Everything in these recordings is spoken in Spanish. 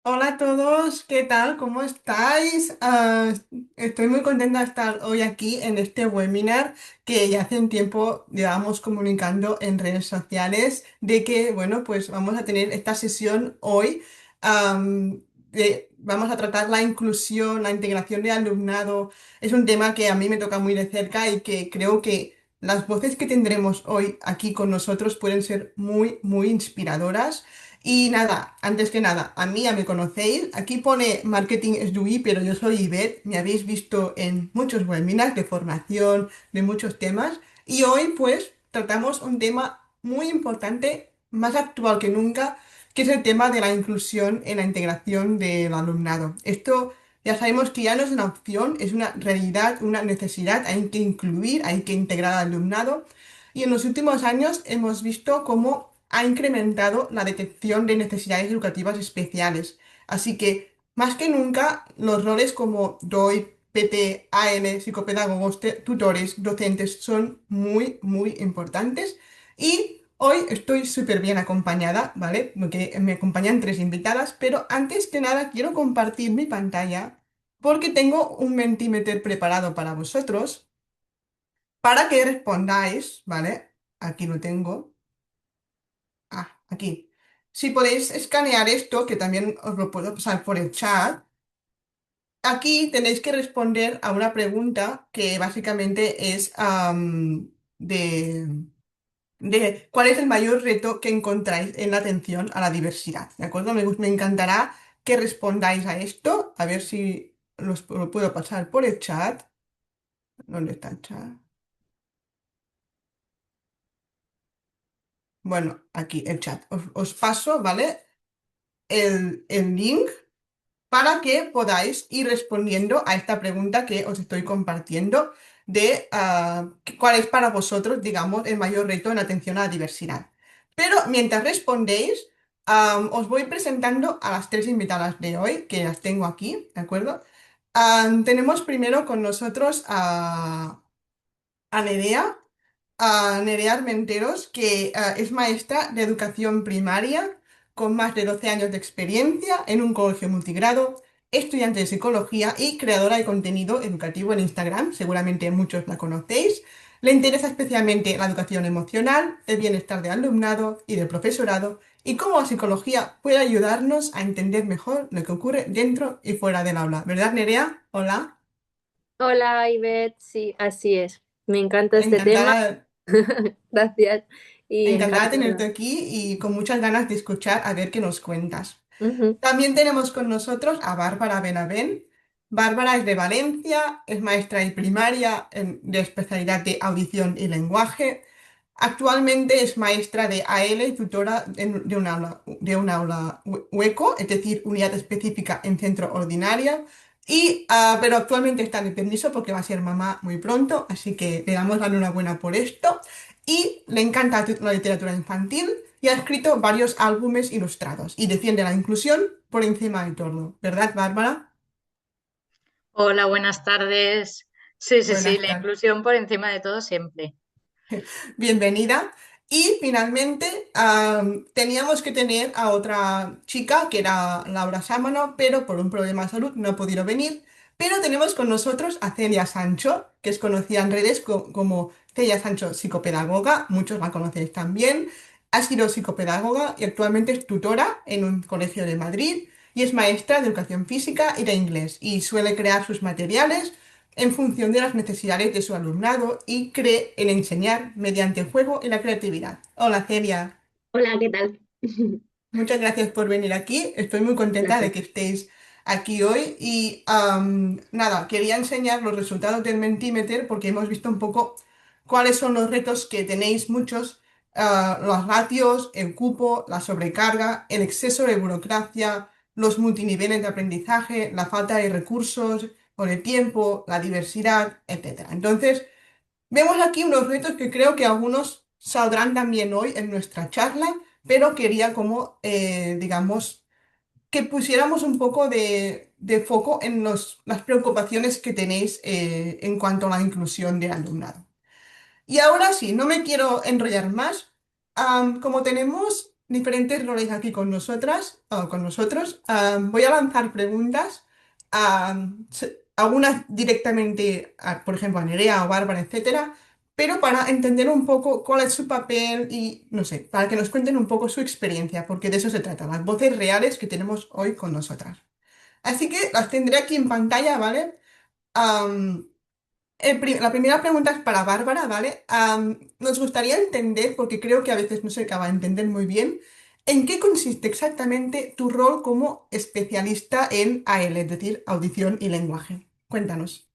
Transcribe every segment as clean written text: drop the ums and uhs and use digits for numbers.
Hola a todos, ¿qué tal? ¿Cómo estáis? Estoy muy contenta de estar hoy aquí en este webinar que ya hace un tiempo llevamos comunicando en redes sociales de que, bueno, pues vamos a tener esta sesión hoy. Vamos a tratar la inclusión, la integración de alumnado. Es un tema que a mí me toca muy de cerca y que creo que las voces que tendremos hoy aquí con nosotros pueden ser muy, muy inspiradoras. Y nada, antes que nada, a mí ya me conocéis. Aquí pone Marketing es UI, pero yo soy Ivette. Me habéis visto en muchos webinars de formación, de muchos temas. Y hoy, pues, tratamos un tema muy importante, más actual que nunca, que es el tema de la inclusión en la integración del alumnado. Esto ya sabemos que ya no es una opción, es una realidad, una necesidad. Hay que incluir, hay que integrar al alumnado. Y en los últimos años hemos visto cómo ha incrementado la detección de necesidades educativas especiales. Así que, más que nunca, los roles como DOI, PT, AL, psicopedagogos, tutores, docentes son muy, muy importantes. Y hoy estoy súper bien acompañada, ¿vale? Porque me acompañan tres invitadas, pero antes que nada quiero compartir mi pantalla porque tengo un Mentimeter preparado para vosotros para que respondáis, ¿vale? Aquí lo tengo. Aquí. Si podéis escanear esto, que también os lo puedo pasar por el chat, aquí tenéis que responder a una pregunta que básicamente es de cuál es el mayor reto que encontráis en la atención a la diversidad, ¿de acuerdo? Me encantará que respondáis a esto, a ver si lo puedo pasar por el chat. ¿Dónde está el chat? Bueno, aquí el chat. Os paso, ¿vale? El link para que podáis ir respondiendo a esta pregunta que os estoy compartiendo de cuál es para vosotros, digamos, el mayor reto en atención a la diversidad. Pero mientras respondéis, os voy presentando a las tres invitadas de hoy, que las tengo aquí, ¿de acuerdo? Tenemos primero con nosotros a Nerea a Nerea Armenteros, que es maestra de educación primaria con más de 12 años de experiencia en un colegio multigrado, estudiante de psicología y creadora de contenido educativo en Instagram. Seguramente muchos la conocéis. Le interesa especialmente la educación emocional, el bienestar del alumnado y del profesorado y cómo la psicología puede ayudarnos a entender mejor lo que ocurre dentro y fuera del aula. ¿Verdad, Nerea? Hola. Hola, Ivette, sí, así es. Me encanta este tema. Encantada. Gracias. Y Encantada de tenerte encantada. aquí y con muchas ganas de escuchar a ver qué nos cuentas. Ujú. También tenemos con nosotros a Bárbara Benavent. Bárbara es de Valencia, es maestra de primaria de especialidad de audición y lenguaje. Actualmente es maestra de AL y tutora de un aula hueco, es decir, unidad específica en centro ordinaria. Pero actualmente está de permiso porque va a ser mamá muy pronto, así que le damos la enhorabuena por esto. Y le encanta la literatura infantil y ha escrito varios álbumes ilustrados y defiende la inclusión por encima de todo. ¿Verdad, Bárbara? Hola, buenas tardes. Sí, sí, sí, Buenas la tardes. inclusión por encima de todo siempre. Bienvenida. Y finalmente teníamos que tener a otra chica que era Laura Sámano, pero por un problema de salud no ha podido venir. Pero tenemos con nosotros a Celia Sancho, que es conocida en redes como Celia Sancho psicopedagoga, muchos la conocéis también. Ha sido psicopedagoga y actualmente es tutora en un colegio de Madrid y es maestra de educación física y de inglés y suele crear sus materiales en función de las necesidades de su alumnado y cree en enseñar mediante el juego y la creatividad. Hola Celia, Hola, ¿qué tal? muchas gracias por venir aquí. Estoy muy Un contenta de placer. que estéis aquí hoy y nada, quería enseñar los resultados del Mentimeter porque hemos visto un poco cuáles son los retos que tenéis muchos, los ratios, el cupo, la sobrecarga, el exceso de burocracia, los multiniveles de aprendizaje, la falta de recursos o de tiempo, la diversidad, etcétera. Entonces, vemos aquí unos retos que creo que algunos saldrán también hoy en nuestra charla, pero quería como, digamos, que pusiéramos un poco de foco en las preocupaciones que tenéis en cuanto a la inclusión del alumnado. Y ahora sí, no me quiero enrollar más. Como tenemos diferentes roles aquí con nosotras o con nosotros. Voy a lanzar preguntas, algunas directamente, por ejemplo, a Nerea o Bárbara, etcétera, pero para entender un poco cuál es su papel y, no sé, para que nos cuenten un poco su experiencia, porque de eso se trata, las voces reales que tenemos hoy con nosotras. Así que las tendré aquí en pantalla, ¿vale? Am, la primera pregunta es para Bárbara, ¿vale? Nos gustaría entender, porque creo que a veces no se acaba de entender muy bien, ¿en qué consiste exactamente tu rol como especialista en AL, es decir, audición y lenguaje? Cuéntanos.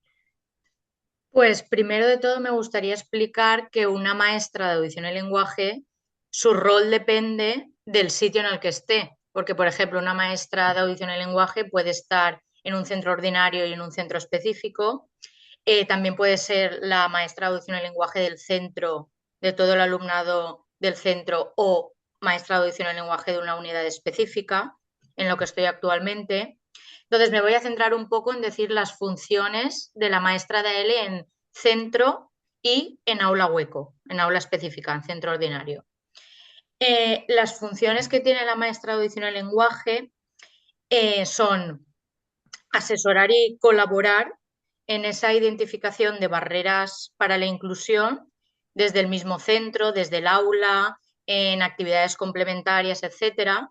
Pues primero de todo me gustaría explicar que una maestra de audición y lenguaje, su rol depende del sitio en el que esté, porque por ejemplo una maestra de audición y lenguaje puede estar en un centro ordinario y en un centro específico. También puede ser la maestra de audición y lenguaje del centro, de todo el alumnado del centro, o maestra de audición y lenguaje de una unidad específica, en lo que estoy actualmente. Entonces me voy a centrar un poco en decir las funciones de la maestra de AL en centro y en aula hueco, en aula específica, en centro ordinario. Las funciones que tiene la maestra de audición y lenguaje son asesorar y colaborar en esa identificación de barreras para la inclusión desde el mismo centro, desde el aula, en actividades complementarias, etcétera.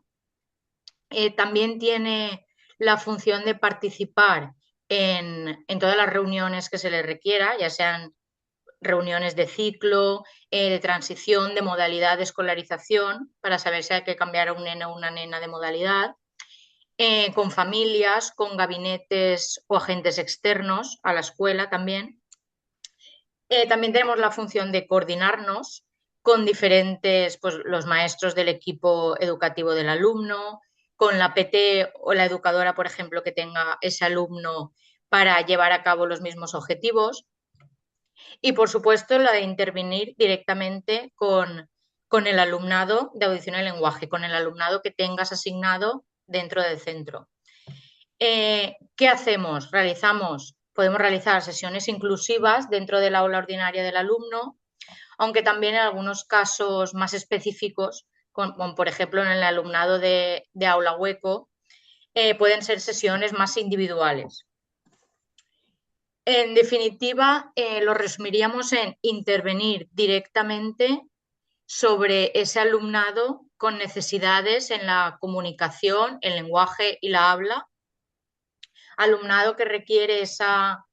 También tiene la función de participar en todas las reuniones que se le requiera, ya sean reuniones de ciclo, de transición, de modalidad de escolarización, para saber si hay que cambiar a un nene o una nena de modalidad, con familias, con gabinetes o agentes externos a la escuela también. También tenemos la función de coordinarnos con diferentes, pues los maestros del equipo educativo del alumno, con la PT o la educadora, por ejemplo, que tenga ese alumno para llevar a cabo los mismos objetivos. Y, por supuesto, la de intervenir directamente con el alumnado de audición y lenguaje, con el alumnado que tengas asignado dentro del centro. ¿Qué hacemos? Podemos realizar sesiones inclusivas dentro del aula ordinaria del alumno, aunque también en algunos casos más específicos, como por ejemplo en el alumnado de aula hueco, pueden ser sesiones más individuales. En definitiva, lo resumiríamos en intervenir directamente sobre ese alumnado con necesidades en la comunicación, el lenguaje y la habla, alumnado que requiere esa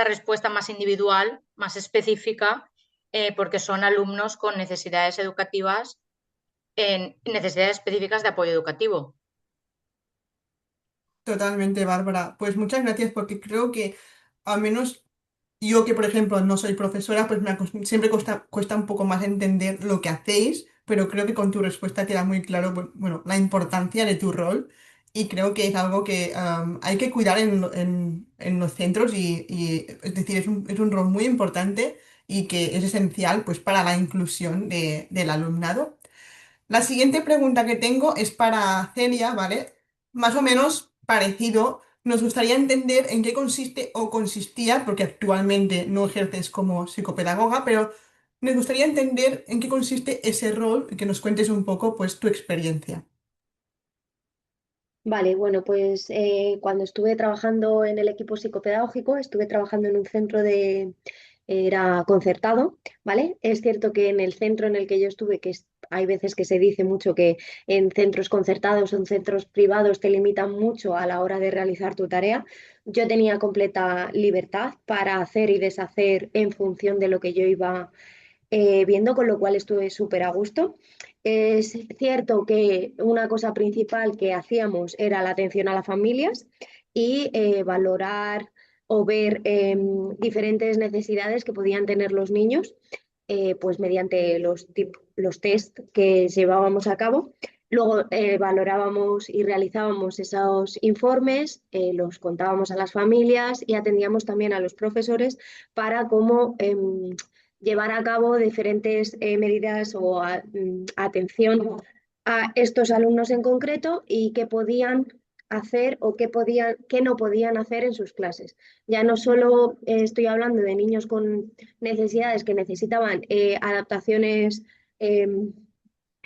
respuesta más individual, más específica, porque son alumnos con necesidades educativas, necesidades específicas de apoyo educativo. Totalmente, Bárbara. Pues muchas gracias porque creo que al menos yo que, por ejemplo, no soy profesora, pues siempre cuesta un poco más entender lo que hacéis, pero creo que con tu respuesta queda muy claro, bueno, la importancia de tu rol y creo que es algo que hay que cuidar en los centros es decir, es un rol muy importante y que es esencial pues para la inclusión del alumnado. La siguiente pregunta que tengo es para Celia, ¿vale? Más o menos parecido. Nos gustaría entender en qué consiste o consistía, porque actualmente no ejerces como psicopedagoga, pero nos gustaría entender en qué consiste ese rol y que nos cuentes un poco, pues, tu experiencia. Vale, bueno, pues cuando estuve trabajando en el equipo psicopedagógico, estuve trabajando en un centro era concertado, ¿vale? Es cierto que en el centro en el que yo estuve, hay veces que se dice mucho que en centros concertados o en centros privados te limitan mucho a la hora de realizar tu tarea. Yo tenía completa libertad para hacer y deshacer en función de lo que yo iba viendo, con lo cual estuve súper a gusto. Es cierto que una cosa principal que hacíamos era la atención a las familias y valorar o ver diferentes necesidades que podían tener los niños, pues mediante los test que llevábamos a cabo. Luego valorábamos y realizábamos esos informes, los contábamos a las familias y atendíamos también a los profesores para cómo llevar a cabo diferentes medidas o atención a estos alumnos en concreto y qué podían hacer o qué no podían hacer en sus clases. Ya no solo estoy hablando de niños con necesidades que necesitaban adaptaciones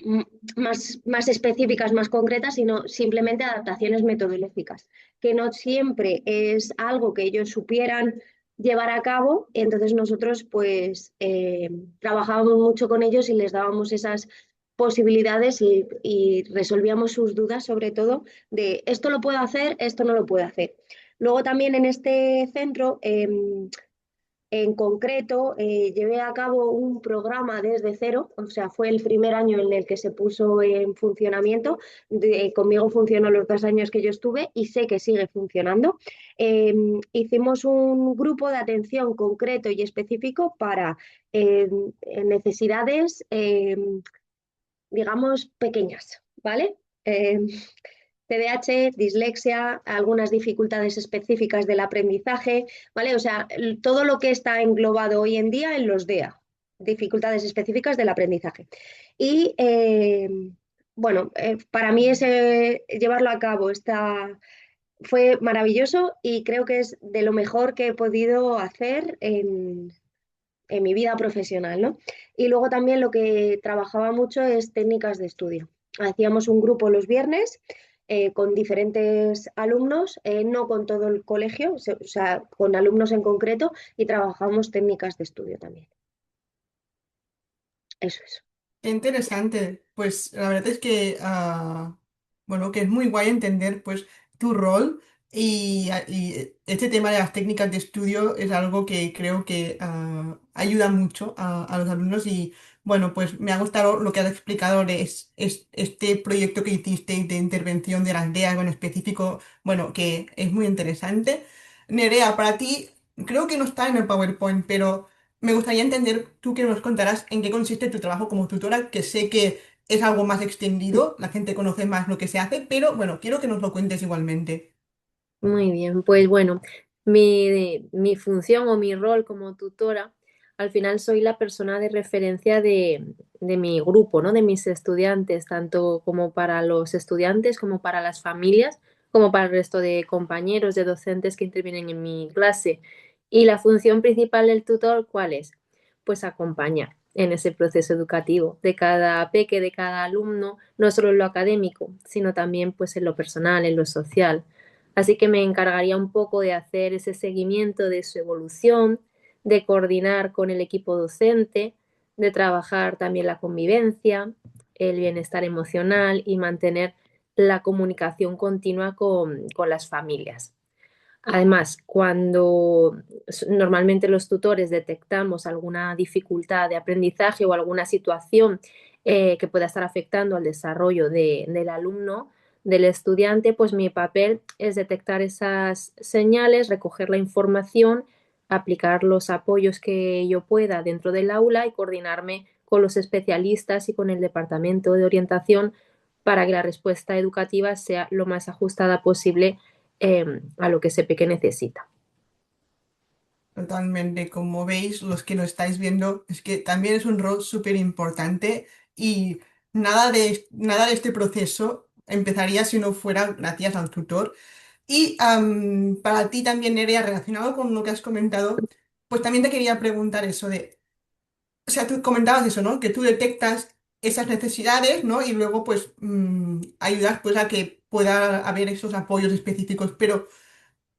mm, más específicas, más concretas, sino simplemente adaptaciones metodológicas, que no siempre es algo que ellos supieran llevar a cabo. Entonces nosotros pues trabajábamos mucho con ellos y les dábamos esas posibilidades y resolvíamos sus dudas, sobre todo de esto lo puedo hacer, esto no lo puedo hacer. Luego también en este centro en concreto, llevé a cabo un programa desde cero, o sea, fue el primer año en el que se puso en funcionamiento. Conmigo funcionó los 2 años que yo estuve y sé que sigue funcionando. Hicimos un grupo de atención concreto y específico para eh, necesidades, digamos, pequeñas, ¿vale? TDAH, dislexia, algunas dificultades específicas del aprendizaje, ¿vale? O sea, todo lo que está englobado hoy en día en los DEA, dificultades específicas del aprendizaje. Y bueno, para mí llevarlo a cabo fue maravilloso y creo que es de lo mejor que he podido hacer en mi vida profesional, ¿no? Y luego también lo que trabajaba mucho es técnicas de estudio. Hacíamos un grupo los viernes con diferentes alumnos, no con todo el colegio, o sea, con alumnos en concreto, y trabajábamos técnicas de estudio también. Eso es. Qué interesante. Pues la verdad es que, bueno, que es muy guay entender pues tu rol y este tema de las técnicas de estudio es algo que creo que ayuda mucho a los alumnos y bueno, pues me ha gustado lo que has explicado de este proyecto que hiciste de intervención de las DEA en específico, bueno, que es muy interesante. Nerea, para ti, creo que no está en el PowerPoint, pero... Me gustaría entender tú que nos contarás en qué consiste tu trabajo como tutora, que sé que es algo más extendido, la gente conoce más lo que se hace, pero bueno, quiero que nos lo cuentes igualmente. Muy bien, pues bueno, mi función o mi rol como tutora, al final soy la persona de referencia de mi grupo, ¿no? De mis estudiantes, tanto como para los estudiantes, como para las familias, como para el resto de compañeros, de docentes que intervienen en mi clase. Y la función principal del tutor, ¿cuál es? Pues acompañar en ese proceso educativo de cada peque, de cada alumno, no solo en lo académico, sino también pues en lo personal, en lo social. Así que me encargaría un poco de hacer ese seguimiento de su evolución, de coordinar con el equipo docente, de trabajar también la convivencia, el bienestar emocional y mantener la comunicación continua con las familias. Además, cuando normalmente los tutores detectamos alguna dificultad de aprendizaje o alguna situación que pueda estar afectando al desarrollo del alumno, del estudiante, pues mi papel es detectar esas señales, recoger la información, aplicar los apoyos que yo pueda dentro del aula y coordinarme con los especialistas y con el departamento de orientación para que la respuesta educativa sea lo más ajustada posible a lo que ese peque necesita. Totalmente, como veis, los que lo estáis viendo, es que también es un rol súper importante y nada de este proceso empezaría si no fuera gracias al tutor. Y para ti también, Nerea, relacionado con lo que has comentado, pues también te quería preguntar eso de... O sea, tú comentabas eso, ¿no? Que tú detectas esas necesidades, ¿no? Y luego, pues, ayudas, pues, a que pueda haber esos apoyos específicos. Pero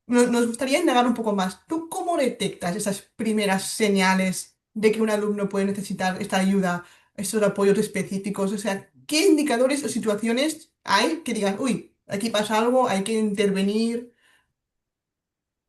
nos gustaría indagar un poco más. ¿Tú cómo detectas esas primeras señales de que un alumno puede necesitar esta ayuda, estos apoyos específicos? O sea, ¿qué indicadores o situaciones hay que digan, uy, aquí pasa algo, hay que intervenir?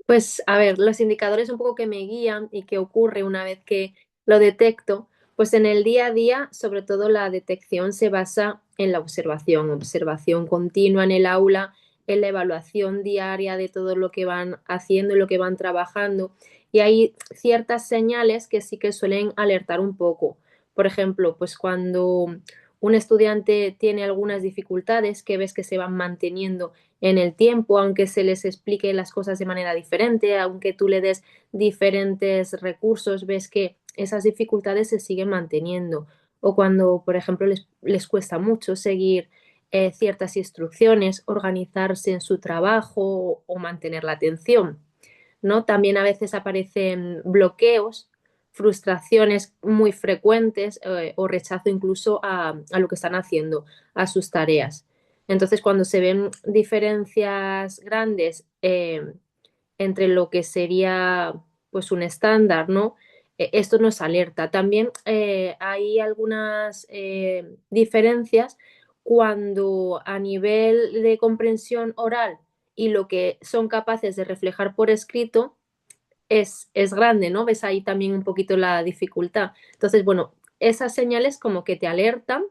Pues a ver, los indicadores un poco que me guían y que ocurre una vez que lo detecto, pues en el día a día, sobre todo la detección se basa en la observación, observación continua en el aula, en la evaluación diaria de todo lo que van haciendo y lo que van trabajando. Y hay ciertas señales que sí que suelen alertar un poco. Por ejemplo, pues cuando un estudiante tiene algunas dificultades que ves que se van manteniendo en el tiempo, aunque se les explique las cosas de manera diferente, aunque tú le des diferentes recursos, ves que esas dificultades se siguen manteniendo. O cuando, por ejemplo, les cuesta mucho seguir ciertas instrucciones, organizarse en su trabajo o mantener la atención, ¿no? También a veces aparecen bloqueos frustraciones muy frecuentes o rechazo incluso a lo que están haciendo, a sus tareas. Entonces, cuando se ven diferencias grandes entre lo que sería pues un estándar, ¿no? Esto nos alerta. También hay algunas diferencias cuando a nivel de comprensión oral y lo que son capaces de reflejar por escrito es grande, ¿no? Ves ahí también un poquito la dificultad. Entonces, bueno, esas señales como que te alertan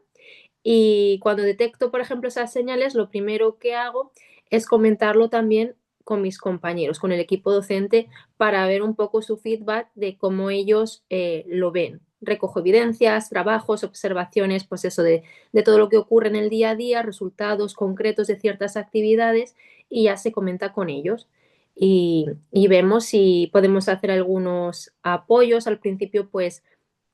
y cuando detecto, por ejemplo, esas señales, lo primero que hago es comentarlo también con mis compañeros, con el equipo docente, para ver un poco su feedback de cómo ellos lo ven. Recojo evidencias, trabajos, observaciones, pues eso de todo lo que ocurre en el día a día, resultados concretos de ciertas actividades y ya se comenta con ellos. Y vemos si podemos hacer algunos apoyos. Al principio, pues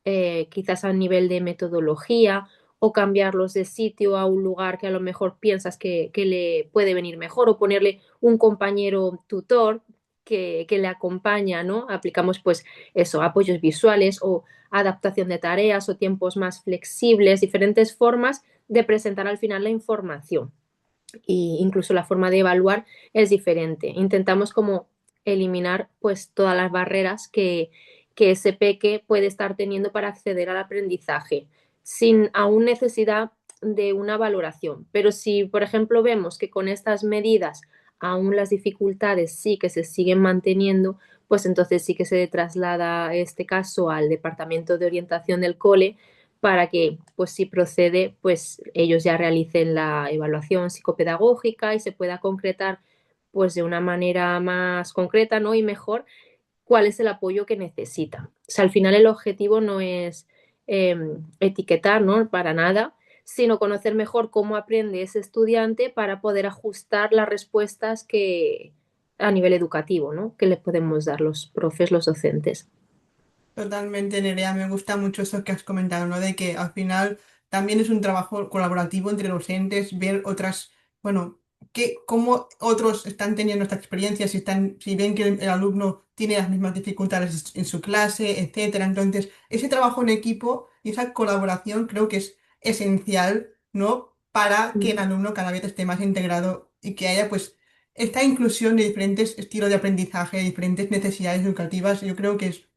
quizás a nivel de metodología o cambiarlos de sitio a un lugar que a lo mejor piensas que le puede venir mejor o ponerle un compañero tutor que le acompaña, ¿no? Aplicamos pues eso, apoyos visuales o adaptación de tareas o tiempos más flexibles, diferentes formas de presentar al final la información. Y incluso la forma de evaluar es diferente. Intentamos como eliminar pues todas las barreras que ese peque puede estar teniendo para acceder al aprendizaje, sin aún necesidad de una valoración. Pero si, por ejemplo, vemos que con estas medidas aún las dificultades sí que se siguen manteniendo, pues entonces sí que se traslada este caso al departamento de orientación del cole para que, pues si procede, pues ellos ya realicen la evaluación psicopedagógica y se pueda concretar, pues de una manera más concreta, ¿no? Y mejor cuál es el apoyo que necesita. O sea, al final el objetivo no es etiquetar, ¿no? Para nada, sino conocer mejor cómo aprende ese estudiante para poder ajustar las respuestas que a nivel educativo, ¿no? Que le podemos dar los profes, los docentes. Totalmente, Nerea, me gusta mucho eso que has comentado, ¿no? De que al final también es un trabajo colaborativo entre docentes, ver otras, bueno, cómo otros están teniendo esta experiencia, si ven que el alumno tiene las mismas dificultades en su clase, etcétera. Entonces, ese trabajo en equipo y esa colaboración creo que es esencial, ¿no? Para que el alumno cada vez esté más integrado y que haya, pues, esta inclusión de diferentes estilos de aprendizaje, diferentes necesidades educativas. Yo creo que es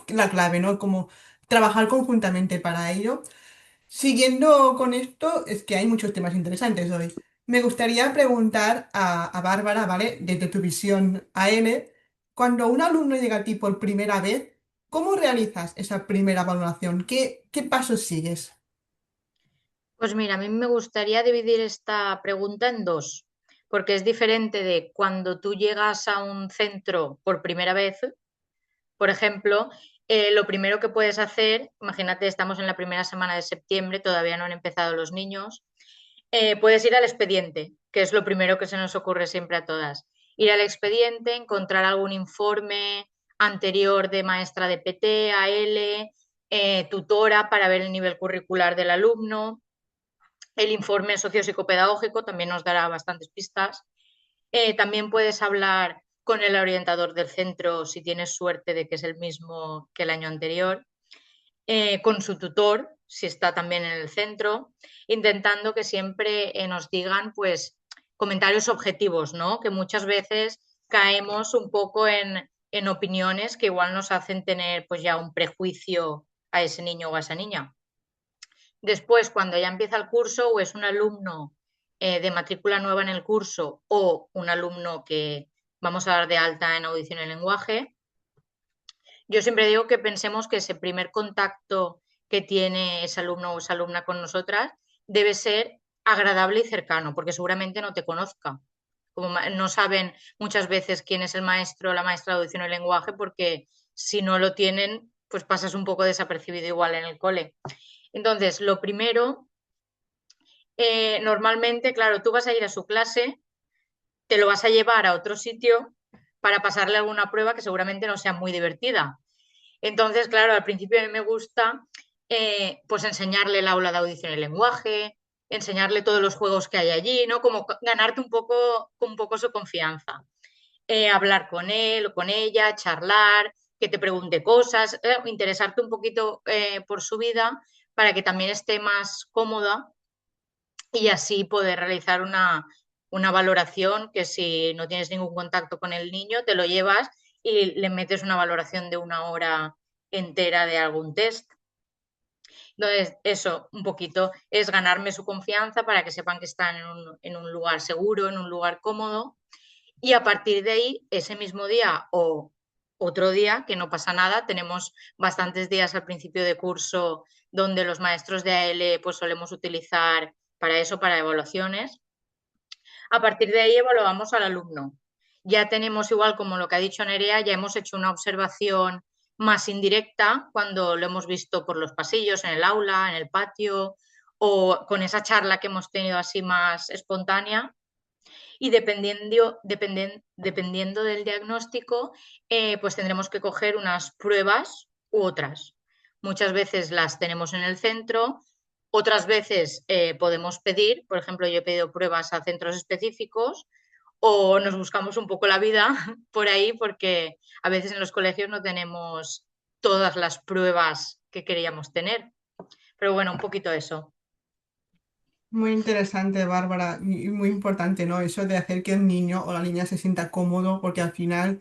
la clave, ¿no? Como trabajar conjuntamente para ello. Siguiendo con esto, es que hay muchos temas interesantes hoy. Me gustaría preguntar a Bárbara, ¿vale? Desde tu visión AM, cuando un alumno llega a ti por primera vez, ¿cómo realizas esa primera evaluación? ¿Qué pasos sigues? Pues mira, a mí me gustaría dividir esta pregunta en dos, porque es diferente de cuando tú llegas a un centro por primera vez. Por ejemplo, lo primero que puedes hacer, imagínate, estamos en la primera semana de septiembre, todavía no han empezado los niños, puedes ir al expediente, que es lo primero que se nos ocurre siempre a todas. Ir al expediente, encontrar algún informe anterior de maestra de PT, AL, tutora para ver el nivel curricular del alumno. El informe sociopsicopedagógico también nos dará bastantes pistas. También puedes hablar con el orientador del centro si tienes suerte de que es el mismo que el año anterior, con su tutor si está también en el centro, intentando que siempre nos digan pues comentarios objetivos, ¿no? Que muchas veces caemos un poco en opiniones que igual nos hacen tener pues ya un prejuicio a ese niño o a esa niña. Después, cuando ya empieza el curso, o es un alumno de matrícula nueva en el curso o un alumno que vamos a dar de alta en audición y lenguaje, yo siempre digo que pensemos que ese primer contacto que tiene ese alumno o esa alumna con nosotras debe ser agradable y cercano, porque seguramente no te conozca. Como no saben muchas veces quién es el maestro o la maestra de audición y lenguaje, porque si no lo tienen, pues pasas un poco desapercibido igual en el cole. Entonces, lo primero, normalmente, claro, tú vas a ir a su clase, te lo vas a llevar a otro sitio para pasarle alguna prueba que seguramente no sea muy divertida. Entonces, claro, al principio a mí me gusta pues enseñarle el aula de audición y lenguaje, enseñarle todos los juegos que hay allí, ¿no? Como ganarte un poco su confianza. Hablar con él o con ella, charlar, que te pregunte cosas, interesarte un poquito por su vida para que también esté más cómoda y así poder realizar una valoración que si no tienes ningún contacto con el niño, te lo llevas y le metes una valoración de 1 hora entera de algún test. Entonces, eso un poquito es ganarme su confianza para que sepan que están en un lugar seguro, en un lugar cómodo. Y a partir de ahí, ese mismo día o otro día, que no pasa nada, tenemos bastantes días al principio de curso donde los maestros de AL pues solemos utilizar para eso, para evaluaciones. A partir de ahí evaluamos al alumno. Ya tenemos igual como lo que ha dicho Nerea, ya hemos hecho una observación más indirecta cuando lo hemos visto por los pasillos, en el aula, en el patio o con esa charla que hemos tenido así más espontánea y dependiendo del diagnóstico, pues tendremos que coger unas pruebas u otras. Muchas veces las tenemos en el centro, otras veces podemos pedir, por ejemplo, yo he pedido pruebas a centros específicos o nos buscamos un poco la vida por ahí porque a veces en los colegios no tenemos todas las pruebas que queríamos tener. Pero bueno, un poquito eso. Muy interesante, Bárbara, y muy importante, ¿no? Eso de hacer que el niño o la niña se sienta cómodo, porque al final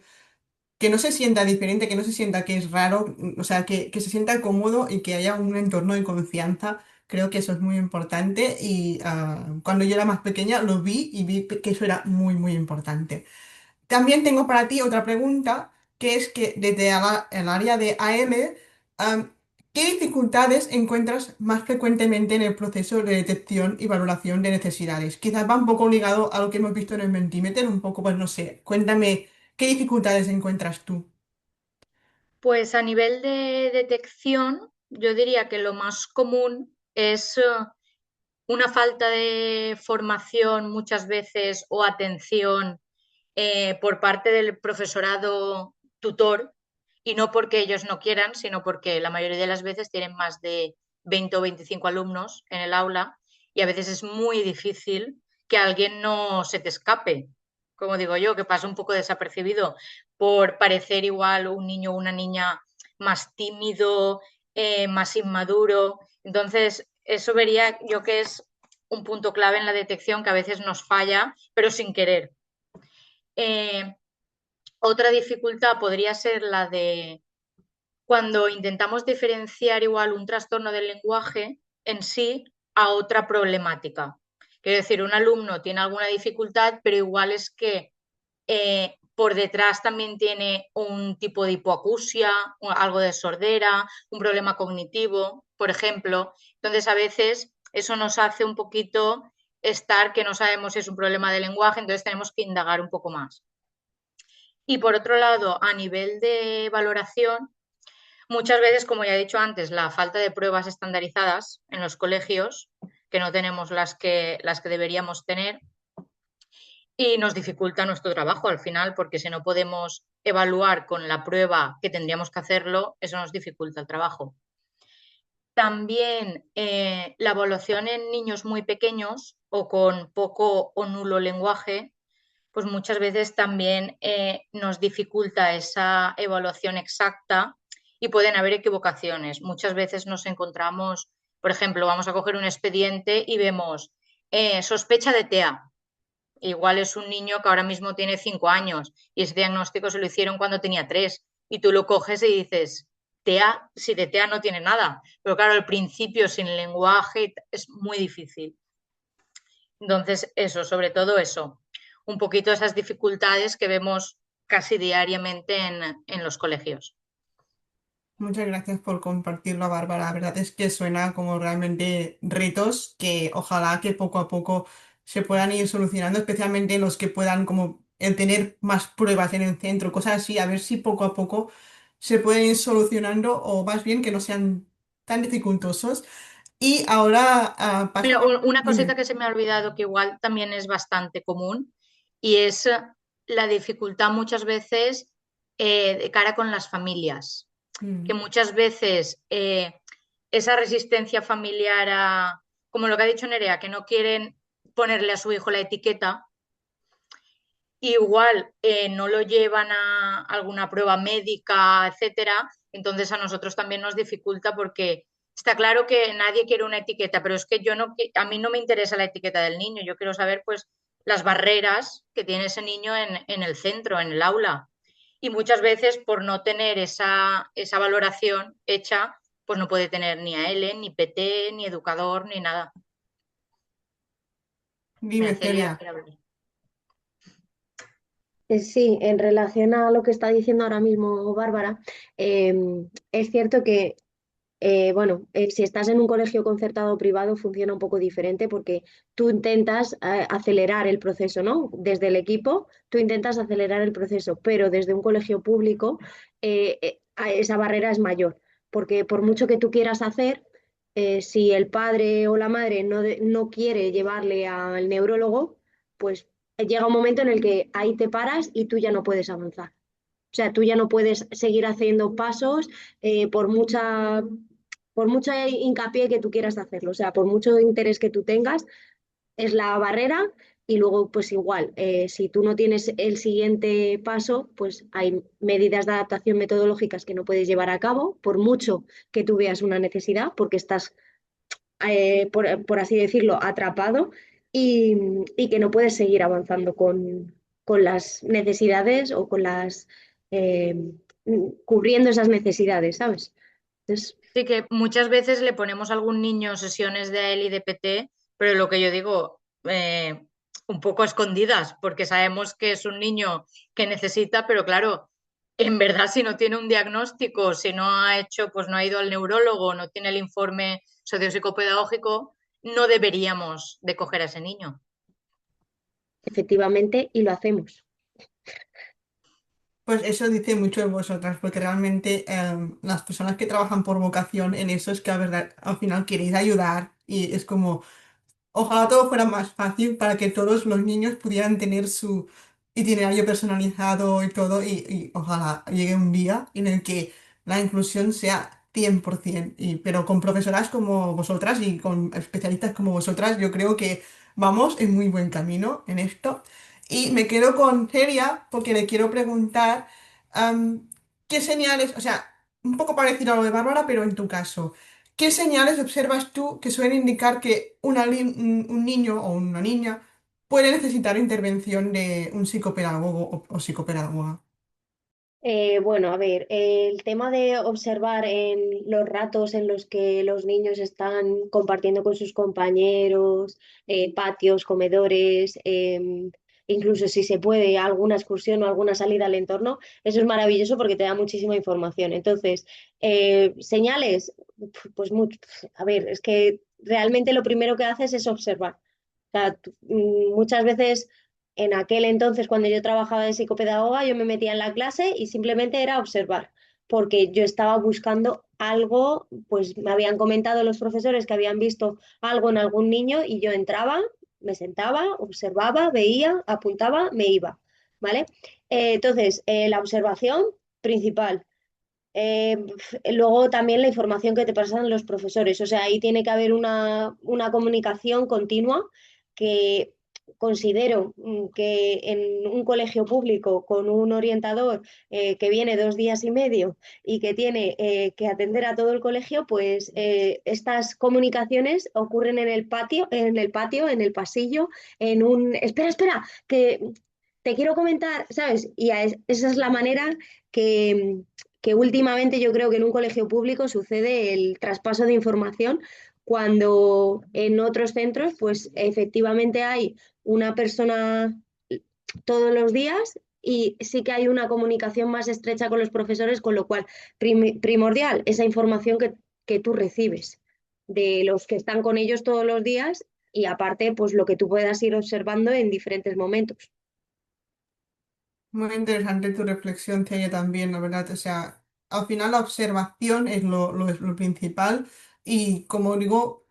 que no se sienta diferente, que no se sienta que es raro, o sea, que se sienta cómodo y que haya un entorno de confianza. Creo que eso es muy importante y cuando yo era más pequeña lo vi y vi que eso era muy, muy importante. También tengo para ti otra pregunta, que es que desde el área de AM, am, ¿qué dificultades encuentras más frecuentemente en el proceso de detección y valoración de necesidades? Quizás va un poco ligado a lo que hemos visto en el Mentimeter, un poco, pues no sé, cuéntame, ¿qué dificultades encuentras tú? Pues a nivel de detección, yo diría que lo más común es una falta de formación muchas veces o atención por parte del profesorado tutor y no porque ellos no quieran, sino porque la mayoría de las veces tienen más de 20 o 25 alumnos en el aula y a veces es muy difícil que alguien no se te escape, como digo yo, que pasa un poco desapercibido por parecer igual un niño o una niña más tímido, más inmaduro. Entonces, eso vería yo que es un punto clave en la detección que a veces nos falla, pero sin querer. Eh, Otra dificultad podría ser la de cuando intentamos diferenciar igual un trastorno del lenguaje en sí a otra problemática. Quiero decir, un alumno tiene alguna dificultad, pero igual es que por detrás también tiene un tipo de hipoacusia, algo de sordera, un problema cognitivo, por ejemplo. Entonces, a veces eso nos hace un poquito estar que no sabemos si es un problema de lenguaje, entonces tenemos que indagar un poco más. Y por otro lado, a nivel de valoración, muchas veces, como ya he dicho antes, la falta de pruebas estandarizadas en los colegios, que no tenemos las que deberíamos tener, y nos dificulta nuestro trabajo al final, porque si no podemos evaluar con la prueba que tendríamos que hacerlo, eso nos dificulta el trabajo. También la evaluación en niños muy pequeños o con poco o nulo lenguaje, pues muchas veces también nos dificulta esa evaluación exacta y pueden haber equivocaciones. Muchas veces nos encontramos, por ejemplo, vamos a coger un expediente y vemos sospecha de TEA. Igual es un niño que ahora mismo tiene 5 años y ese diagnóstico se lo hicieron cuando tenía 3 y tú lo coges y dices, TEA, si de TEA no tiene nada. Pero claro, al principio sin lenguaje es muy difícil. Entonces, eso, sobre todo eso, un poquito esas dificultades que vemos casi diariamente en los colegios. Muchas gracias por compartirlo, Bárbara. La verdad es que suena como realmente retos que ojalá que poco a poco se puedan ir solucionando, especialmente los que puedan como el tener más pruebas en el centro, cosas así, a ver si poco a poco se pueden ir solucionando o más bien que no sean tan dificultosos. Y ahora paso Mira, a... una cosita Dime. que se me ha olvidado que igual también es bastante común y es la dificultad muchas veces de cara con las familias, que Mm. muchas veces esa resistencia familiar a, como lo que ha dicho Nerea, que no quieren ponerle a su hijo la etiqueta, igual no lo llevan a alguna prueba médica, etcétera, entonces a nosotros también nos dificulta porque está claro que nadie quiere una etiqueta, pero es que yo no, a mí no me interesa la etiqueta del niño, yo quiero saber pues las barreras que tiene ese niño en el centro, en el aula. Y muchas veces por no tener esa valoración hecha, pues no puede tener ni a AL, ni PT, ni educador, ni nada. Dime, Mira, Celia, Celia. quiere hablar. Sí, en relación a lo que está diciendo ahora mismo Bárbara, es cierto que bueno, si estás en un colegio concertado o privado funciona un poco diferente porque tú intentas acelerar el proceso, ¿no? Desde el equipo, tú intentas acelerar el proceso, pero desde un colegio público esa barrera es mayor, porque por mucho que tú quieras hacer, si el padre o la madre no quiere llevarle al neurólogo, pues llega un momento en el que ahí te paras y tú ya no puedes avanzar. O sea, tú ya no puedes seguir haciendo pasos por mucho hincapié que tú quieras hacerlo. O sea, por mucho interés que tú tengas, es la barrera. Y luego, pues igual, si tú no tienes el siguiente paso, pues hay medidas de adaptación metodológicas que no puedes llevar a cabo, por mucho que tú veas una necesidad, porque estás, por así decirlo, atrapado y, y que no puedes seguir avanzando con las necesidades o con las eh, cubriendo esas necesidades, ¿sabes? Entonces, Sí que muchas veces le ponemos a algún niño sesiones de AEL y de PT, pero lo que yo digo, un poco a escondidas, porque sabemos que es un niño que necesita, pero claro, en verdad si no tiene un diagnóstico, si no ha hecho, pues no ha ido al neurólogo, no tiene el informe sociopsicopedagógico, no deberíamos de coger a ese niño. efectivamente, y lo hacemos. Pues eso dice mucho de vosotras, porque realmente las personas que trabajan por vocación en eso es que a verdad, al final queréis ayudar y es como, ojalá todo fuera más fácil para que todos los niños pudieran tener su itinerario personalizado y todo, y ojalá llegue un día en el que la inclusión sea 100%, pero con profesoras como vosotras y con especialistas como vosotras, yo creo que vamos en muy buen camino en esto. Y me quedo con Celia porque le quiero preguntar am, qué señales, o sea, un poco parecido a lo de Bárbara, pero en tu caso. ¿Qué señales observas tú que suelen indicar que un niño o una niña puede necesitar intervención de un psicopedagogo o psicopedagoga? Bueno, a ver, el tema de observar en los ratos en los que los niños están compartiendo con sus compañeros, patios, comedores, incluso si se puede, alguna excursión o alguna salida al entorno, eso es maravilloso porque te da muchísima información. Entonces, señales, pues a ver, es que realmente lo primero que haces es observar. O sea, muchas veces en aquel entonces, cuando yo trabajaba de psicopedagoga, yo me metía en la clase y simplemente era observar, porque yo estaba buscando algo, pues me habían comentado los profesores que habían visto algo en algún niño y yo entraba, me sentaba, observaba, veía, apuntaba, me iba, ¿vale? Entonces, la observación principal. Luego también la información que te pasan los profesores, o sea, ahí tiene que haber una comunicación continua que considero que en un colegio público con un orientador que viene 2 días y medio y que tiene que atender a todo el colegio, pues estas comunicaciones ocurren en el pasillo, en un... Espera, espera, que te quiero comentar, ¿sabes? Y esa es la manera que que últimamente yo creo que en un colegio público sucede el traspaso de información cuando en otros centros pues efectivamente hay una persona todos los días y sí que hay una comunicación más estrecha con los profesores, con lo cual primordial esa información que tú recibes de los que están con ellos todos los días y aparte pues lo que tú puedas ir observando en diferentes momentos. Muy interesante tu reflexión, Celia, también, la verdad. O sea, al final la observación es lo principal y como digo,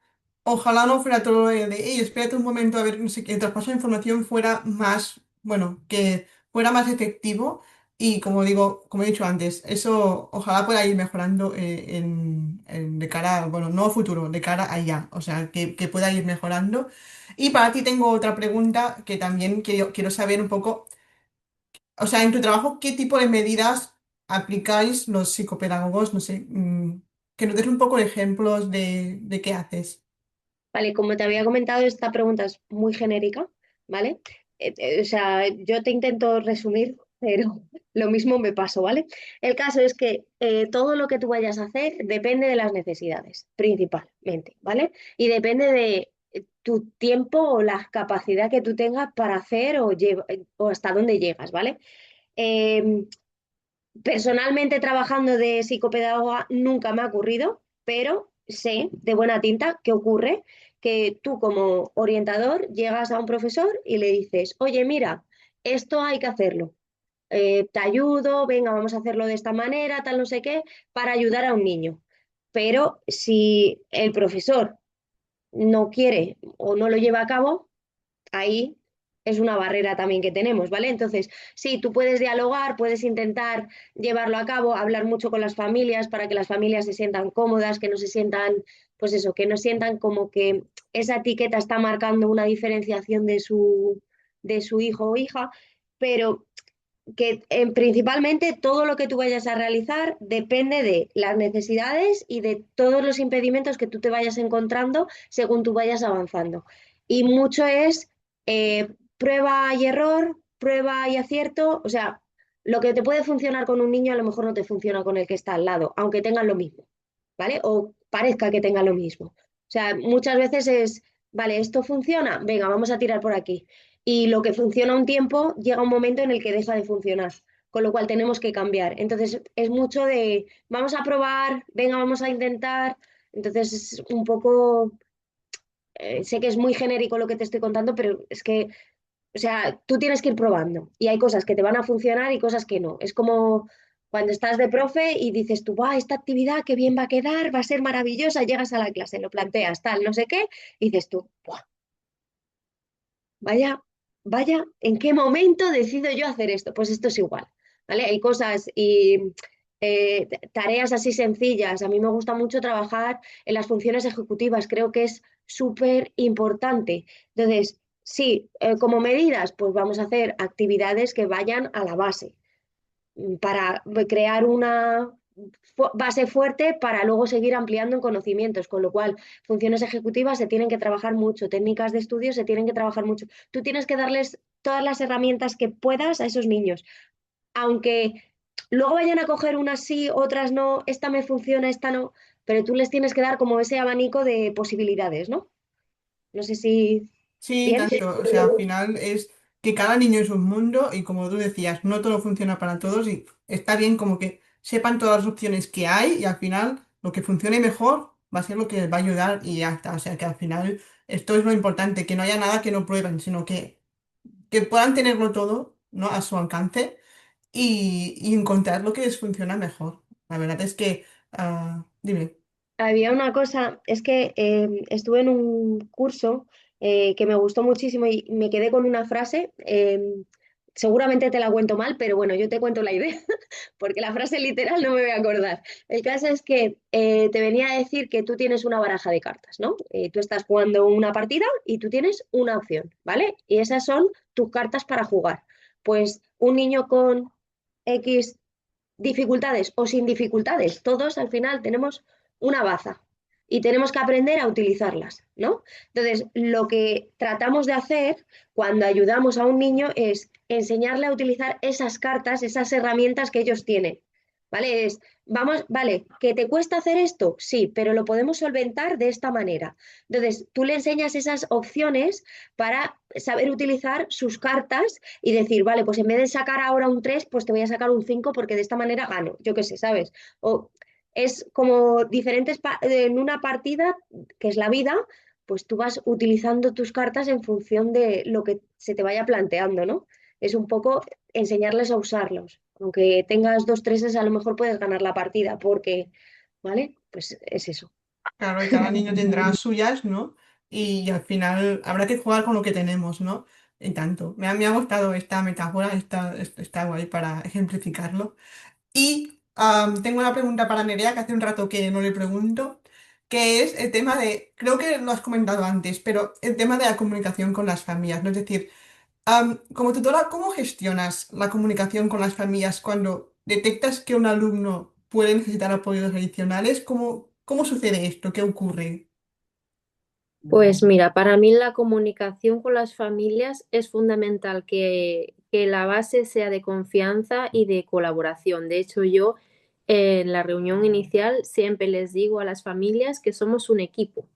ojalá no fuera todo "Ey, espérate un momento a ver, no sé, que el traspaso de información fuera más, bueno, que fuera más efectivo y como digo, como he dicho antes, eso ojalá pueda ir mejorando de cara, bueno, no a futuro, de cara allá, o sea, que pueda ir mejorando. Y para ti tengo otra pregunta que también quiero saber un poco. O sea, en tu trabajo, ¿qué tipo de medidas aplicáis los psicopedagogos? No sé, que nos des un poco de ejemplos de qué haces. Vale, como te había comentado, esta pregunta es muy genérica, ¿vale? O sea, yo te intento resumir, pero lo mismo me paso, ¿vale? El caso es que todo lo que tú vayas a hacer depende de las necesidades, principalmente, ¿vale? Y depende de tu tiempo o la capacidad que tú tengas para hacer o hasta dónde llegas, ¿vale? Eh, Personalmente trabajando de psicopedagoga nunca me ha ocurrido, pero sé de buena tinta que ocurre que tú como orientador llegas a un profesor y le dices, oye, mira, esto hay que hacerlo. Te ayudo, venga, vamos a hacerlo de esta manera, tal no sé qué, para ayudar a un niño. Pero si el profesor no quiere o no lo lleva a cabo, ahí es una barrera también que tenemos, ¿vale? Entonces, sí, tú puedes dialogar, puedes intentar llevarlo a cabo, hablar mucho con las familias para que las familias se sientan cómodas, que no se sientan, pues eso, que no sientan como que esa etiqueta está marcando una diferenciación de su hijo o hija, pero que principalmente todo lo que tú vayas a realizar depende de las necesidades y de todos los impedimentos que tú te vayas encontrando según tú vayas avanzando. Y mucho es prueba y error, prueba y acierto, o sea, lo que te puede funcionar con un niño a lo mejor no te funciona con el que está al lado, aunque tengan lo mismo, ¿vale? O parezca que tengan lo mismo. O sea, muchas veces es, vale, esto funciona, venga, vamos a tirar por aquí y lo que funciona un tiempo llega un momento en el que deja de funcionar, con lo cual tenemos que cambiar. Entonces es mucho de vamos a probar, venga, vamos a intentar. Entonces es un poco, sé que es muy genérico lo que te estoy contando, pero es que, o sea, tú tienes que ir probando y hay cosas que te van a funcionar y cosas que no. Es como cuando estás de profe y dices tú, va, esta actividad qué bien va a quedar, va a ser maravillosa, llegas a la clase, lo planteas, tal, no sé qué, y dices tú, "Buah, vaya, vaya, ¿en qué momento decido yo hacer esto? Pues esto es igual, ¿vale? Hay cosas y tareas así sencillas. A mí me gusta mucho trabajar en las funciones ejecutivas, creo que es súper importante. Entonces, sí, como medidas, pues vamos a hacer actividades que vayan a la base para crear una base fuerte para luego seguir ampliando en conocimientos, con lo cual funciones ejecutivas se tienen que trabajar mucho, técnicas de estudio se tienen que trabajar mucho. Tú tienes que darles todas las herramientas que puedas a esos niños, aunque luego vayan a coger unas sí, otras no, esta me funciona, esta no, pero tú les tienes que dar como ese abanico de posibilidades, ¿no? No sé si Sí, bien. tanto. O sea, al final es que cada niño es un mundo y como tú decías, no todo funciona para todos y está bien como que sepan todas las opciones que hay y al final lo que funcione mejor va a ser lo que les va a ayudar y ya está. O sea, que al final esto es lo importante, que no haya nada que no prueben, sino que puedan tenerlo todo, ¿no? A su alcance y encontrar lo que les funciona mejor. La verdad es que, dime. Había una cosa, es que estuve en un curso que me gustó muchísimo y me quedé con una frase. Seguramente te la cuento mal, pero bueno, yo te cuento la idea, porque la frase literal no me voy a acordar. El caso es que te venía a decir que tú tienes una baraja de cartas, ¿no? Tú estás jugando una partida y tú tienes una opción, ¿vale? Y esas son tus cartas para jugar. Pues un niño con X dificultades o sin dificultades, todos al final tenemos una baza y tenemos que aprender a utilizarlas, ¿no? Entonces, lo que tratamos de hacer cuando ayudamos a un niño es enseñarle a utilizar esas cartas, esas herramientas que ellos tienen, ¿vale? Es, vamos, vale, ¿que te cuesta hacer esto? Sí, pero lo podemos solventar de esta manera. Entonces, tú le enseñas esas opciones para saber utilizar sus cartas y decir, vale, pues en vez de sacar ahora un 3 pues te voy a sacar un 5 porque de esta manera gano, yo qué sé, ¿sabes? O es como diferentes, en una partida, que es la vida, pues tú vas utilizando tus cartas en función de lo que se te vaya planteando, ¿no? Es un poco enseñarles a usarlos. Aunque tengas dos treses, a lo mejor puedes ganar la partida, porque, ¿vale? Pues es eso. Claro, y cada niño tendrá las suyas, ¿no? Y al final habrá que jugar con lo que tenemos, ¿no? Y tanto. Me ha gustado esta metáfora, está guay para ejemplificarlo. Y tengo una pregunta para Nerea, que hace un rato que no le pregunto, que es el tema de, creo que lo has comentado antes, pero el tema de la comunicación con las familias, ¿no? Es decir, Como tutora, ¿cómo gestionas la comunicación con las familias cuando detectas que un alumno puede necesitar apoyos adicionales? ¿Cómo sucede esto? ¿Qué ocurre? Pues mira, para mí la comunicación con las familias es fundamental que la base sea de confianza y de colaboración. De hecho, yo en la reunión inicial siempre les digo a las familias que somos un equipo,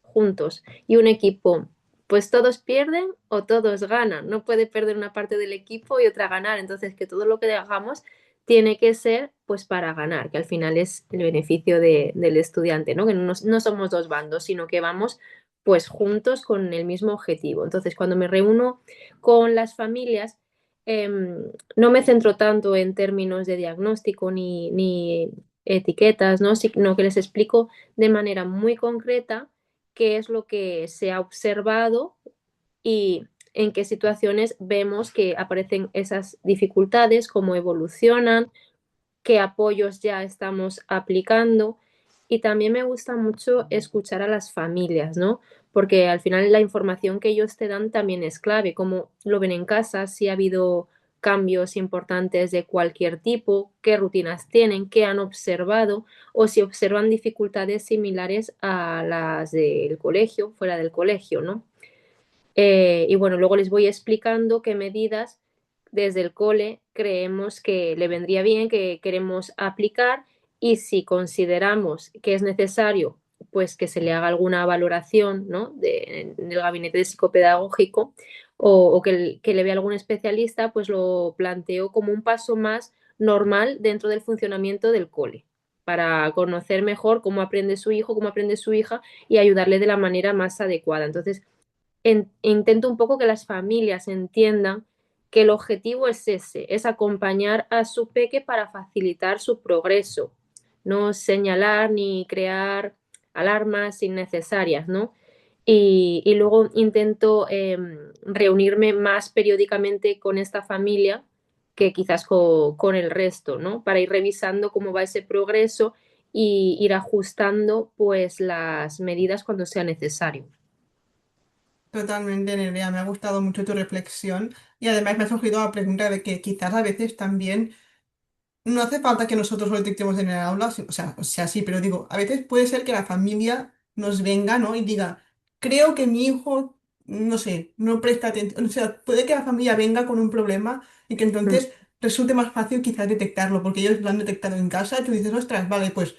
juntos. Y un equipo, pues todos pierden o todos ganan. No puede perder una parte del equipo y otra ganar. Entonces, que todo lo que hagamos tiene que ser pues para ganar, que al final es el beneficio del estudiante, ¿no? Que no somos dos bandos, sino que vamos pues juntos con el mismo objetivo. Entonces, cuando me reúno con las familias, no me centro tanto en términos de diagnóstico ni etiquetas, ¿no? Sino que les explico de manera muy concreta qué es lo que se ha observado y en qué situaciones vemos que aparecen esas dificultades, cómo evolucionan, qué apoyos ya estamos aplicando. Y también me gusta mucho escuchar a las familias, ¿no? Porque al final la información que ellos te dan también es clave, cómo lo ven en casa, si ha habido cambios importantes de cualquier tipo, qué rutinas tienen, qué han observado o si observan dificultades similares a las del colegio, fuera del colegio, ¿no? Y bueno, luego les voy explicando qué medidas desde el cole creemos que le vendría bien, que queremos aplicar y si consideramos que es necesario, pues que se le haga alguna valoración, ¿no? Del gabinete de psicopedagógico o que le vea algún especialista, pues lo planteo como un paso más normal dentro del funcionamiento del cole para conocer mejor cómo aprende su hijo, cómo aprende su hija y ayudarle de la manera más adecuada. Entonces, intento un poco que las familias entiendan que el objetivo es ese, es acompañar a su peque para facilitar su progreso, no señalar ni crear alarmas innecesarias, ¿no? Y luego intento reunirme más periódicamente con esta familia que quizás con el resto, ¿no? Para ir revisando cómo va ese progreso y ir ajustando pues las medidas cuando sea necesario. Totalmente, Nerea, me ha gustado mucho tu reflexión y además me ha surgido la pregunta de que quizás a veces también no hace falta que nosotros lo detectemos en el aula, o sea, sí, pero digo, a veces puede ser que la familia nos venga, ¿no? Y diga, creo que mi hijo, no sé, no presta atención, o sea, puede que la familia venga con un problema y que Mm. entonces resulte más fácil quizás detectarlo, porque ellos lo han detectado en casa y tú dices, ostras, vale, pues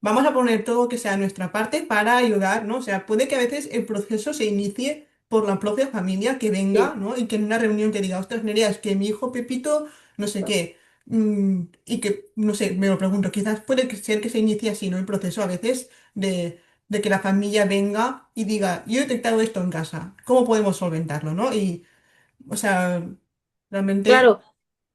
vamos a poner todo que sea de nuestra parte para ayudar, ¿no? O sea, puede que a veces el proceso se inicie por la propia familia que venga, Sí. ¿no? Y que en una reunión que diga, ostras, Nerea, es que mi hijo Pepito, no sé qué. Y que, no sé, me lo pregunto, quizás puede ser que se inicie así, ¿no? El proceso a veces de que la familia venga y diga, yo he detectado esto en casa, ¿cómo podemos solventarlo, ¿no? Y, o sea, realmente, Claro,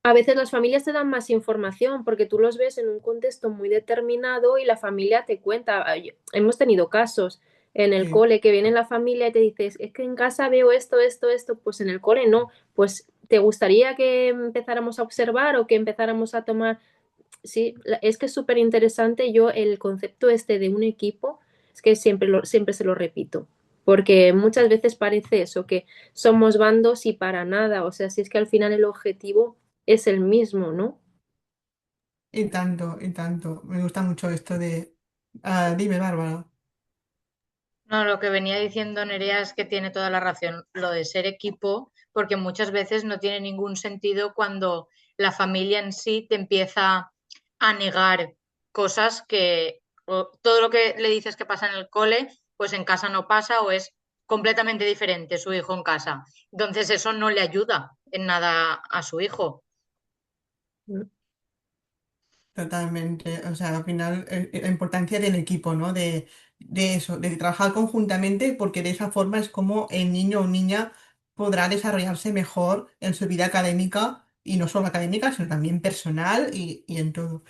a veces las familias te dan más información porque tú los ves en un contexto muy determinado y la familia te cuenta. Hemos tenido casos en el sí, cole que viene la familia y te dices, es que en casa veo esto, pues en el cole no. Pues ¿te gustaría que empezáramos a observar o que empezáramos a tomar? Sí, es que es súper interesante. Yo el concepto este de un equipo es que siempre se lo repito, porque muchas veces parece eso, que somos bandos y para nada, o sea, si es que al final el objetivo es el mismo, ¿no? y tanto, y tanto. Me gusta mucho esto de... dime, Bárbara. No, lo que venía diciendo Nerea es que tiene toda la razón, lo de ser equipo, porque muchas veces no tiene ningún sentido cuando la familia en sí te empieza a negar cosas que o todo lo que le dices que pasa en el cole, pues en casa no pasa o es completamente diferente su hijo en casa. Entonces eso no le ayuda en nada a su hijo. Totalmente, o sea, al final la importancia del equipo, ¿no? De eso, de trabajar conjuntamente, porque de esa forma es como el niño o niña podrá desarrollarse mejor en su vida académica, y no solo académica, sino también personal y en todo.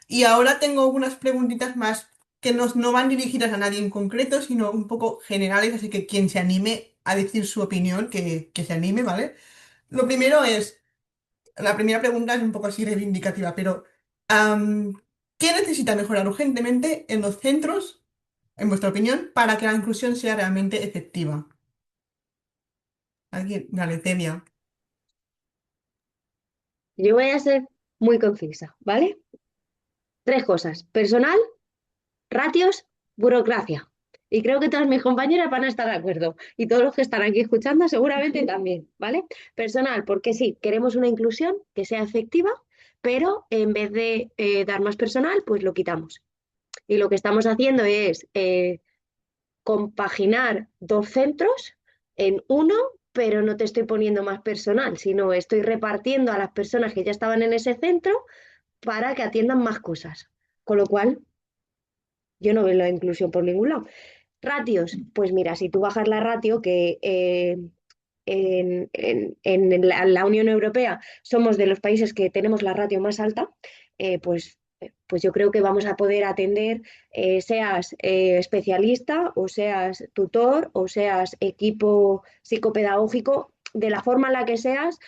Y ahora tengo unas preguntitas más que no van dirigidas a nadie en concreto, sino un poco generales, así que quien se anime a decir su opinión, que se anime, ¿vale? Lo primero es... La primera pregunta es un poco así reivindicativa, pero am, ¿qué necesita mejorar urgentemente en los centros, en vuestra opinión, para que la inclusión sea realmente efectiva? ¿Alguien? Dale, Celia. Yo voy a ser muy concisa, ¿vale? Tres cosas: personal, ratios, burocracia. Y creo que todas mis compañeras van a estar de acuerdo. Y todos los que están aquí escuchando seguramente también, ¿vale? Personal, porque sí, queremos una inclusión que sea efectiva, pero en vez de dar más personal, pues lo quitamos. Y lo que estamos haciendo es compaginar dos centros en uno, pero no te estoy poniendo más personal, sino estoy repartiendo a las personas que ya estaban en ese centro para que atiendan más cosas. Con lo cual, yo no veo la inclusión por ningún lado. Ratios, pues mira, si tú bajas la ratio, que en la Unión Europea somos de los países que tenemos la ratio más alta, pues yo creo que vamos a poder atender, seas especialista o seas tutor o seas equipo psicopedagógico, de la forma en la que seas,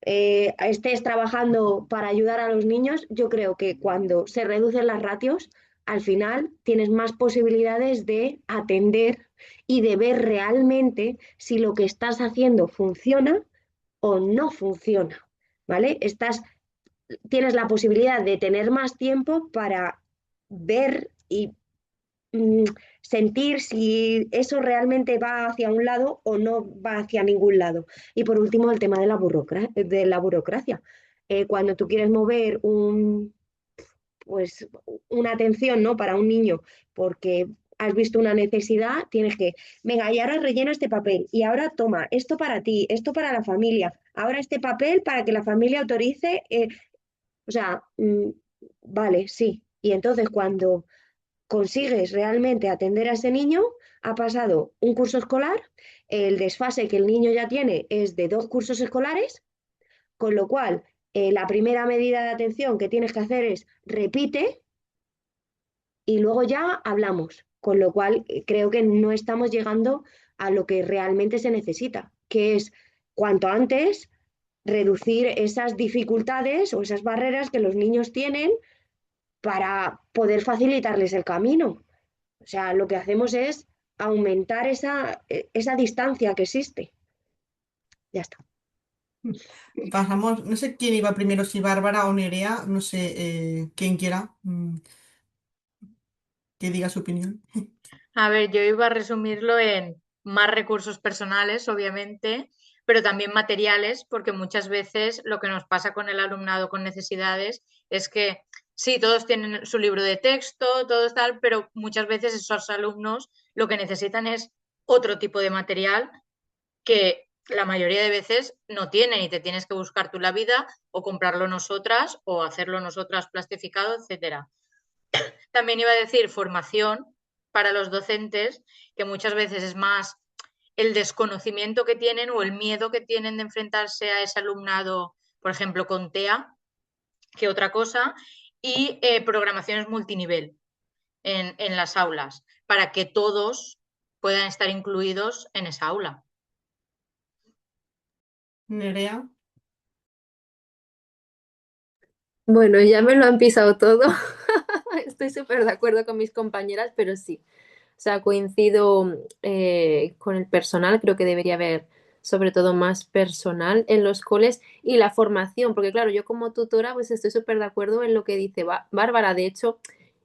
estés trabajando para ayudar a los niños. Yo creo que cuando se reducen las ratios, al final tienes más posibilidades de atender y de ver realmente si lo que estás haciendo funciona o no funciona, ¿vale? Tienes la posibilidad de tener más tiempo para ver y mm, sentir si eso realmente va hacia un lado o no va hacia ningún lado. Y por último, el tema de de la burocracia. Cuando tú quieres mover pues, una atención, ¿no? Para un niño, porque has visto una necesidad, tienes que, venga, y ahora rellena este papel, y ahora toma esto para ti, esto para la familia, ahora este papel para que la familia autorice, o sea, vale, sí. Y entonces cuando consigues realmente atender a ese niño, ha pasado un curso escolar, el desfase que el niño ya tiene es de dos cursos escolares, con lo cual la primera medida de atención que tienes que hacer es repite y luego ya hablamos, con lo cual creo que no estamos llegando a lo que realmente se necesita, que es cuanto antes reducir esas dificultades o esas barreras que los niños tienen para poder facilitarles el camino. O sea, lo que hacemos es aumentar esa distancia que existe. Ya está. Pasamos, no sé quién iba primero, si Bárbara o Nerea, no sé, quién quiera que diga su opinión. A ver, yo iba a resumirlo en más recursos personales, obviamente, pero también materiales, porque muchas veces lo que nos pasa con el alumnado con necesidades es que sí, todos tienen su libro de texto, todo tal, pero muchas veces esos alumnos lo que necesitan es otro tipo de material que la mayoría de veces no tienen y te tienes que buscar tú la vida o comprarlo nosotras o hacerlo nosotras plastificado, etcétera. También iba a decir formación para los docentes, que muchas veces es más el desconocimiento que tienen o el miedo que tienen de enfrentarse a ese alumnado, por ejemplo, con TEA, que otra cosa, y programaciones multinivel en las aulas, para que todos puedan estar incluidos en esa aula. Nerea. Bueno, ya me lo han pisado todo. Estoy súper de acuerdo con mis compañeras, pero sí. O sea, coincido con el personal, creo que debería haber sobre todo más personal en los coles y la formación, porque claro, yo como tutora pues estoy súper de acuerdo en lo que dice Bárbara. De hecho,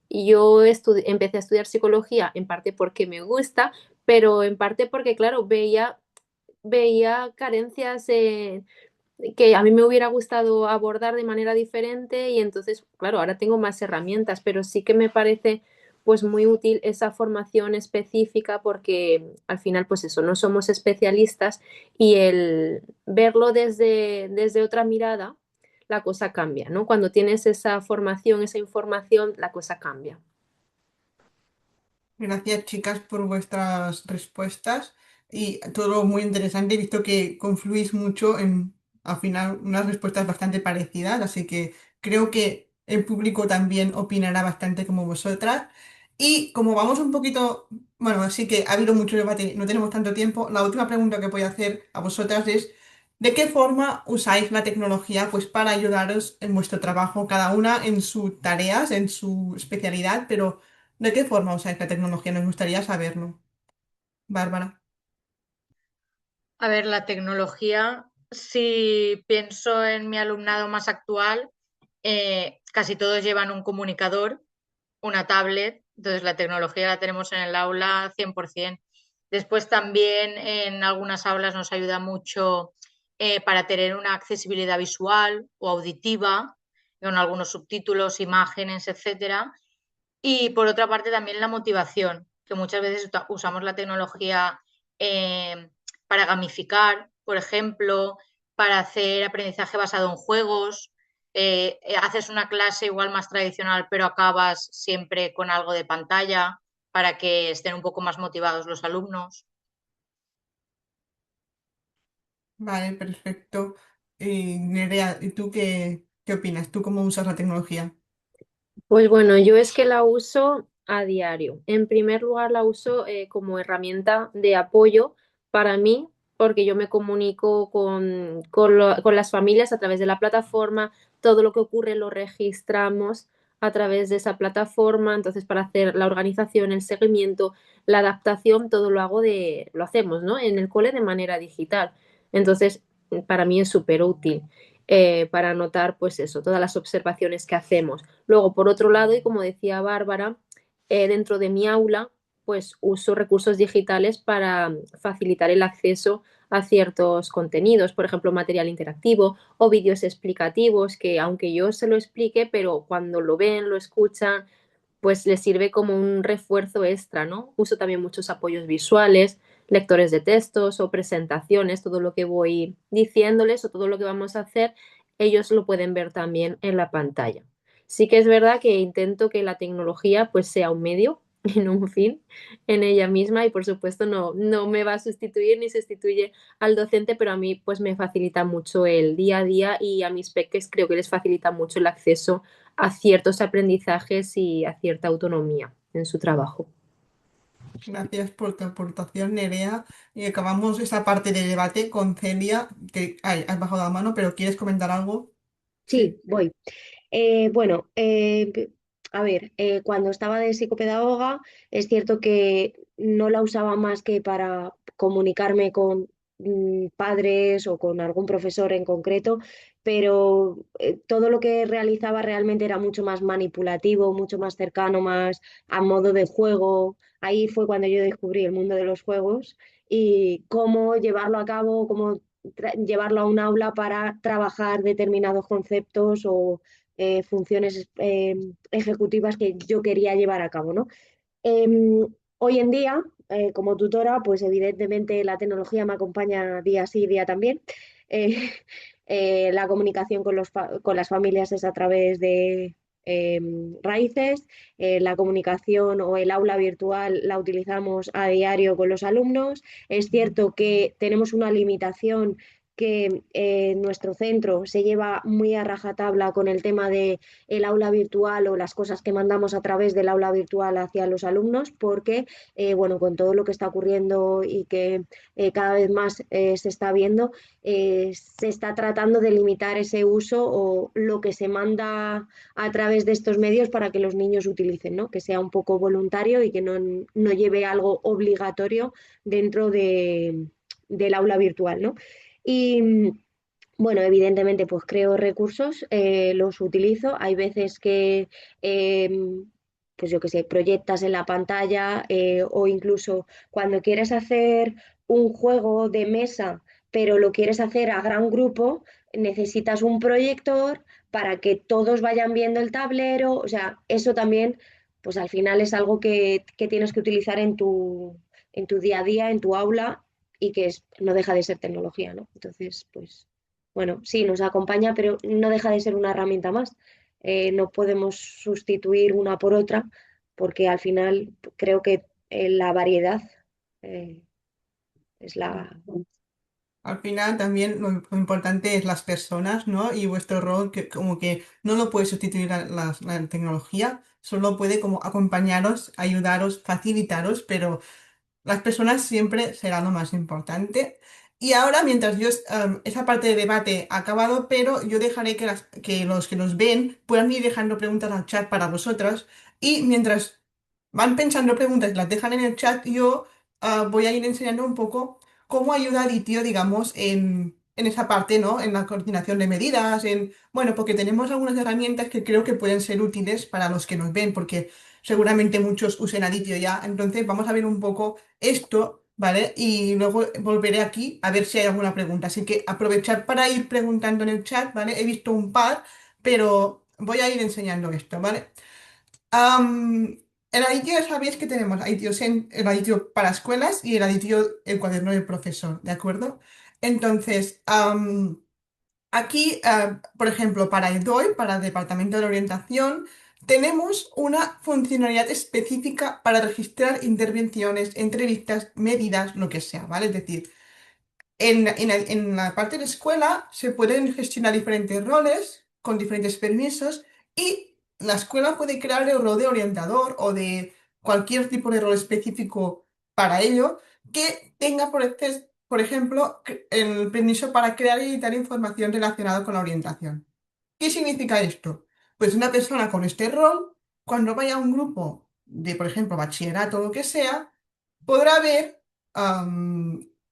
yo empecé a estudiar psicología en parte porque me gusta, pero en parte porque, claro, veía carencias que a mí me hubiera gustado abordar de manera diferente y entonces, claro, ahora tengo más herramientas, pero sí que me parece pues muy útil esa formación específica porque al final pues eso, no somos especialistas y el verlo desde otra mirada, la cosa cambia, ¿no? Cuando tienes esa formación, esa información, la cosa cambia. Gracias, chicas, por vuestras respuestas y todo muy interesante. He visto que confluís mucho en, al final, unas respuestas bastante parecidas, así que creo que el público también opinará bastante como vosotras. Y como vamos un poquito, bueno, así que ha habido mucho debate, no tenemos tanto tiempo, la última pregunta que voy a hacer a vosotras es, ¿de qué forma usáis la tecnología pues para ayudaros en vuestro trabajo, cada una en sus tareas, en su especialidad, pero... ¿De qué forma usáis la tecnología? Nos gustaría saberlo. Bárbara. A ver, la tecnología si pienso en mi alumnado más actual, casi todos llevan un comunicador, una tablet, entonces la tecnología la tenemos en el aula 100%. Después también en algunas aulas nos ayuda mucho para tener una accesibilidad visual o auditiva, con algunos subtítulos, imágenes, etcétera. Y por otra parte también la motivación, que muchas veces usamos la tecnología eh, para gamificar, por ejemplo, para hacer aprendizaje basado en juegos. Haces una clase igual más tradicional, pero acabas siempre con algo de pantalla para que estén un poco más motivados los alumnos. Vale, perfecto. Nerea, ¿y tú qué opinas? ¿Tú cómo usas la tecnología? Pues bueno, yo es que la uso a diario. En primer lugar, la uso como herramienta de apoyo para mí, porque yo me comunico con las familias a través de la plataforma, todo lo que ocurre lo registramos a través de esa plataforma, entonces para hacer la organización, el seguimiento, la adaptación, todo lo hacemos, ¿no? En el cole de manera digital. Entonces, para mí es súper útil para anotar, pues eso, todas las observaciones que hacemos. Luego, por otro lado, y como decía Bárbara, dentro de mi aula, pues uso recursos digitales para facilitar el acceso a ciertos contenidos, por ejemplo, material interactivo o vídeos explicativos que aunque yo se lo explique, pero cuando lo ven, lo escuchan, pues les sirve como un refuerzo extra, ¿no? Uso también muchos apoyos visuales, lectores de textos o presentaciones, todo lo que voy diciéndoles o todo lo que vamos a hacer, ellos lo pueden ver también en la pantalla. Sí que es verdad que intento que la tecnología pues sea un medio y no un fin en ella misma y por supuesto no me va a sustituir ni sustituye al docente, pero a mí pues me facilita mucho el día a día y a mis peques creo que les facilita mucho el acceso a ciertos aprendizajes y a cierta autonomía en su trabajo. Gracias por tu aportación, Nerea. Y acabamos esa parte de debate con Celia, que ay, has bajado la mano, pero ¿quieres comentar algo? Sí. Sí, voy. Bueno, a ver, cuando estaba de psicopedagoga, es cierto que no la usaba más que para comunicarme con padres o con algún profesor en concreto, pero todo lo que realizaba realmente era mucho más manipulativo, mucho más cercano, más a modo de juego. Ahí fue cuando yo descubrí el mundo de los juegos y cómo llevarlo a cabo, cómo llevarlo a un aula para trabajar determinados conceptos o funciones ejecutivas que yo quería llevar a cabo, ¿no? Hoy en día, como tutora, pues evidentemente la tecnología me acompaña día sí, día también. Eh, la comunicación con, con las familias es a través de raíces, la comunicación o el aula virtual la utilizamos a diario con los alumnos. Es cierto que tenemos una limitación que nuestro centro se lleva muy a rajatabla con el tema de el aula virtual o las cosas que mandamos a través del aula virtual hacia los alumnos, porque, bueno, con todo lo que está ocurriendo y que cada vez más se está viendo, se está tratando de limitar ese uso o lo que se manda a través de estos medios para que los niños utilicen, ¿no? Que sea un poco voluntario y que no lleve algo obligatorio dentro del aula virtual, ¿no? Y bueno, evidentemente, pues creo recursos, los utilizo. Hay veces que, eh, pues yo qué sé, proyectas en la pantalla o incluso cuando quieres hacer un juego de mesa, pero lo quieres hacer a gran grupo, necesitas un proyector para que todos vayan viendo el tablero. O sea, eso también, pues al final es algo que tienes que utilizar en tu día a día, en tu aula y que no deja de ser tecnología, ¿no? Entonces, pues bueno, sí, nos acompaña, pero no deja de ser una herramienta más. No podemos sustituir una por otra porque al final creo que la variedad eh, es la... Al final también lo importante es las personas, ¿no? Y vuestro rol, que como que no lo puede sustituir la tecnología, solo puede como acompañaros, ayudaros, facilitaros, pero las personas siempre será lo más importante. Y ahora, mientras esa parte de debate ha acabado, pero yo dejaré que los que nos ven puedan ir dejando preguntas al chat para vosotras. Y mientras van pensando preguntas y las dejan en el chat, yo voy a ir enseñando un poco cómo ayuda a Ditio, digamos, en esa parte, ¿no? En la coordinación de medidas, bueno, porque tenemos algunas herramientas que creo que pueden ser útiles para los que nos ven, porque seguramente muchos usen Aditio ya. Entonces, vamos a ver un poco esto, ¿vale? Y luego volveré aquí a ver si hay alguna pregunta. Así que aprovechar para ir preguntando en el chat, ¿vale? He visto un par, pero voy a ir enseñando esto, ¿vale? El aditio ya sabéis que tenemos el aditio para escuelas y el aditio el cuaderno del profesor, ¿de acuerdo? Entonces, aquí, por ejemplo, para el DOI, para el Departamento de Orientación, tenemos una funcionalidad específica para registrar intervenciones, entrevistas, medidas, lo que sea, ¿vale? Es decir, en la parte de escuela se pueden gestionar diferentes roles con diferentes permisos y la escuela puede crear el rol de orientador o de cualquier tipo de rol específico para ello que tenga, por ejemplo, el permiso para crear y editar información relacionada con la orientación. ¿Qué significa esto? Pues una persona con este rol, cuando vaya a un grupo de, por ejemplo, bachillerato o lo que sea, podrá ver